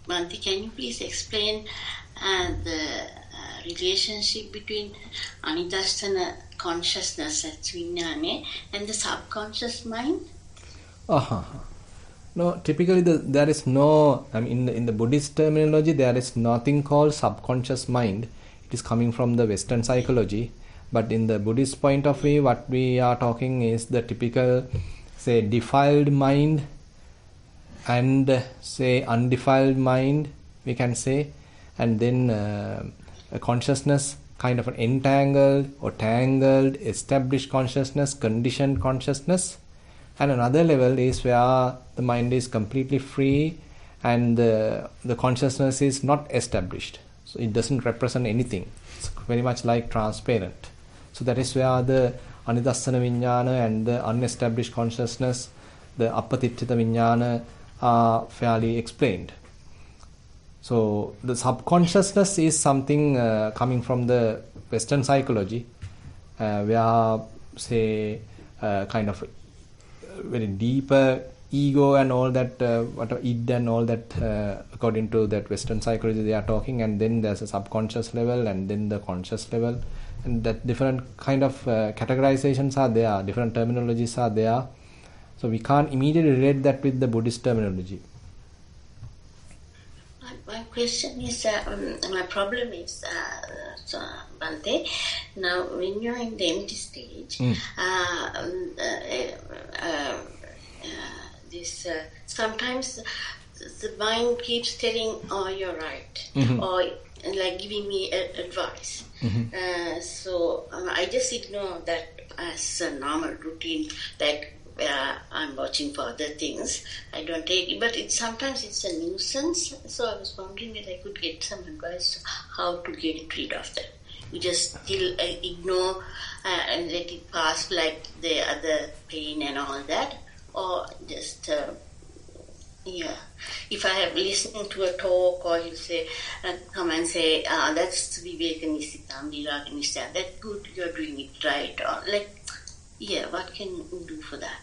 Bhante, can you please explain the relationship between Anidasthana consciousness, that's Vijnana, and the subconscious mind? No, typically there is no, in the Buddhist terminology, there is nothing called subconscious mind. It is coming from the Western psychology. But in the Buddhist point of view, what we are talking is the typical, say, defiled mind and, say, undefiled mind, we can say, and then a consciousness, kind of an entangled or tangled, established consciousness, conditioned consciousness. And another level is where the mind is completely free and the consciousness is not established. So it doesn't represent anything. It's very much like transparent. So that is where the Anidassana Vijnana and the unestablished consciousness, the Appatittita Vijnana, are fairly explained. So the subconsciousness is something coming from the Western psychology, where, say, kind of very deeper ego and all that, whatever id and all that, according to that Western psychology they are talking, and then there's a subconscious level and then the conscious level, and that different kind of categorizations are there, different terminologies are there. So we can't immediately relate that with the Buddhist terminology. My question is, my problem is, Bhante, now when you're in the empty stage, sometimes the mind keeps telling, oh, you're right, or like giving me advice. So I just ignore that as a normal routine, that I'm watching for other things. I don't take it, but sometimes it's a nuisance. So I was wondering if I could get some advice how to get rid of that. You just still ignore and let it pass like the other pain and all that, or just if I have listened to a talk, or you say come and say that's Viveka Nissitam, Viraga Nissitam, that's good, you're doing it right, or like Yeah, what can you do for that?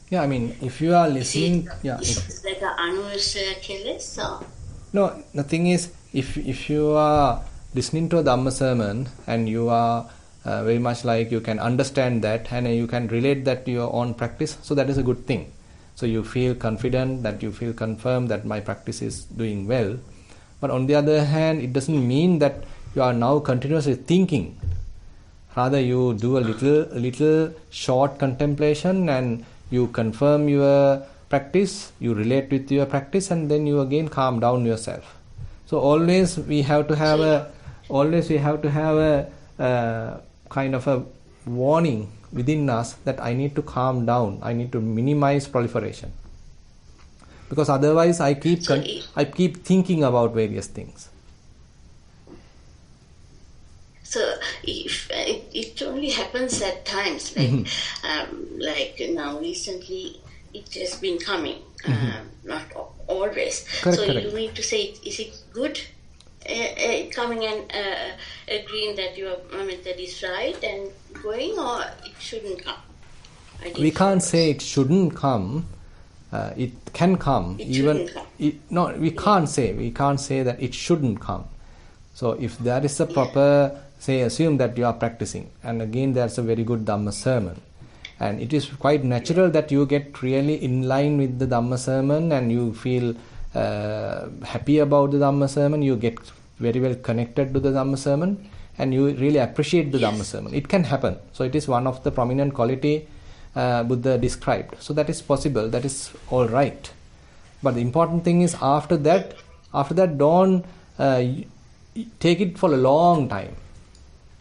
Yeah, I mean, if you are listening, it's like an anusaya keles or? No, the thing is, if you are listening to a Dhamma sermon and you are very much like you can understand that and you can relate that to your own practice, so that is a good thing. So you feel confident, that you feel confirmed that my practice is doing well. But on the other hand, it doesn't mean that you are now continuously thinking. Rather, you do a little short contemplation and you confirm your practice, you relate with your practice, and then you again calm down yourself. So always we have to have a kind of a warning within us that I need to calm down, I need to minimize proliferation, because otherwise I keep thinking about various things. So if it only happens at times, like now recently it has been coming, not always. Correct. You need to say, is it good coming and agreeing that your method is right and going, or it shouldn't come? We can't say it shouldn't come. It can come. We can't say that it shouldn't come. So if there is a proper, say, assume that you are practicing, and again there's a very good Dhamma sermon, and it is quite natural that you get really in line with the Dhamma sermon and you feel happy about the Dhamma sermon, you get very well connected to the Dhamma sermon, and you really appreciate the Dhamma sermon. It can happen. So it is one of the prominent quality Buddha described. So that is possible, that is all right. But the important thing is after that don't take it for a long time.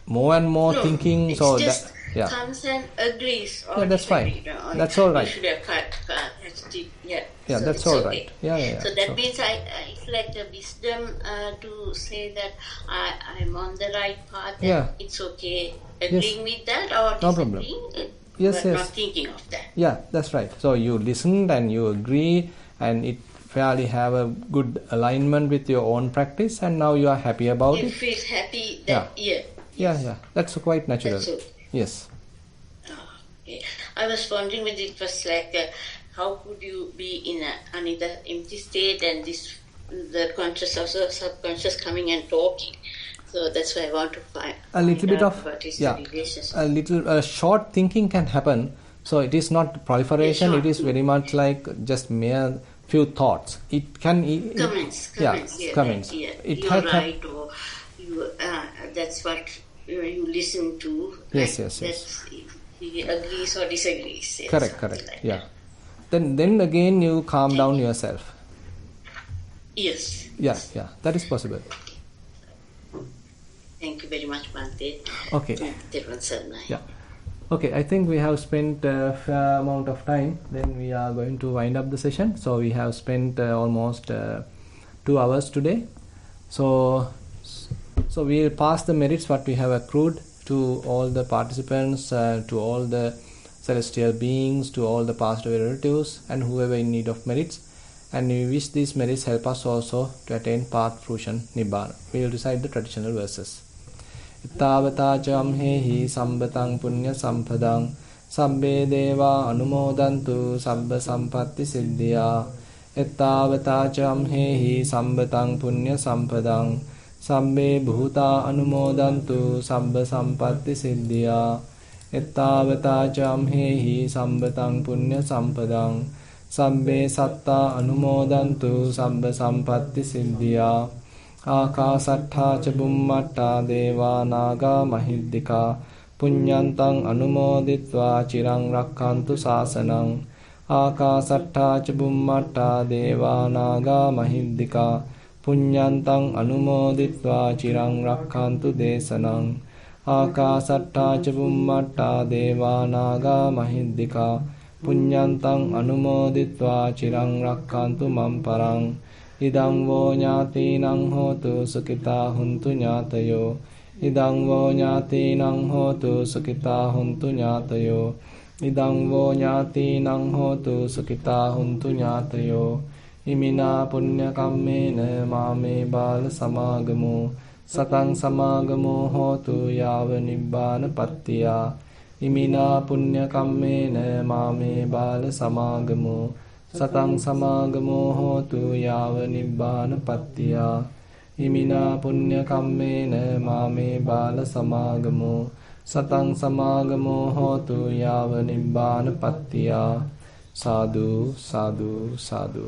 More and more thinking. It's so just that comes and agrees. Or that's fine. That's all right. You should have that's all right. Okay. So that means it's like the wisdom to say that I'm on the right path. And it's okay agreeing with that or no problem. But not thinking of that. Yeah, that's right. So you listened and you agree, and it fairly have a good alignment with your own practice, and now you are happy about it. You feel happy that Yeah, that's quite natural. That's okay. Yes. Okay. I was wondering whether it was like how could you be in another empty state and the conscious or subconscious coming and talking. So that's why I want to find a little bit of a short thinking can happen. So it is not proliferation. It is very much like just mere few thoughts. It can comments. You're right, or you that's what you listen to. Yes. He agrees or disagrees. Yes, correct. Like Then again you calm down yourself. Yes. Yeah. That is possible. Thank you very much, Bhante. Okay. Yeah. Okay, I think we have spent a fair amount of time. Then we are going to wind up the session. So we have spent almost 2 hours today. So we'll pass the merits what we have accrued to all the participants, to all the celestial beings, to all the past relatives, and whoever in need of merits. And we wish these merits help us also to attain path fruition, Nibbana. We will recite the traditional verses. Ittavata hehi sambatang punya sampadang sabbe deva anumodantu sabba sampatti siddhya. Ittavata hehi sambatang punya sampadang sabbe bhuta anumodantu sabba sampatti siddhya. Ittavata hehi sambatang punya sampadang sabbe satta anumodantu sabba sampatti siddhya. Akasattha ca bummatta deva naga mahiddika punyantang anumoditva cirang rakkantu sasanang. Akasattha ca bummatta deva naga mahiddika punyantang anumoditva cirang rakkantu desanang. Akasattha ca bummatta deva naga mahiddika punyantang anumoditva cirang rakkantu mamparang. Idang vo ñātīnaṁ hotu sukita huntu ñātayo. Idang vo ñātīnaṁ hotu sukita huntu ñātayo. Idang vo ñātīnaṁ hotu sukita huntu ñātayo. Imina punya kammena māme bāla samāgamo. Satang samāgamo hotu yāva nibbāna pattiyā. ඉමිනා පුඤ්ඤ කම්මේන මාමේ බාල සමාගමෝ සතං සමාගමෝ හෝතු යාව නිබ්බානපත්තියා ඉමිනා පුඤ්ඤ කම්මේන මාමේ බාල සමාගමෝ සතං සමාගමෝ හෝතු යාව නිබ්බානපත්තියා සාදු සාදු සාදු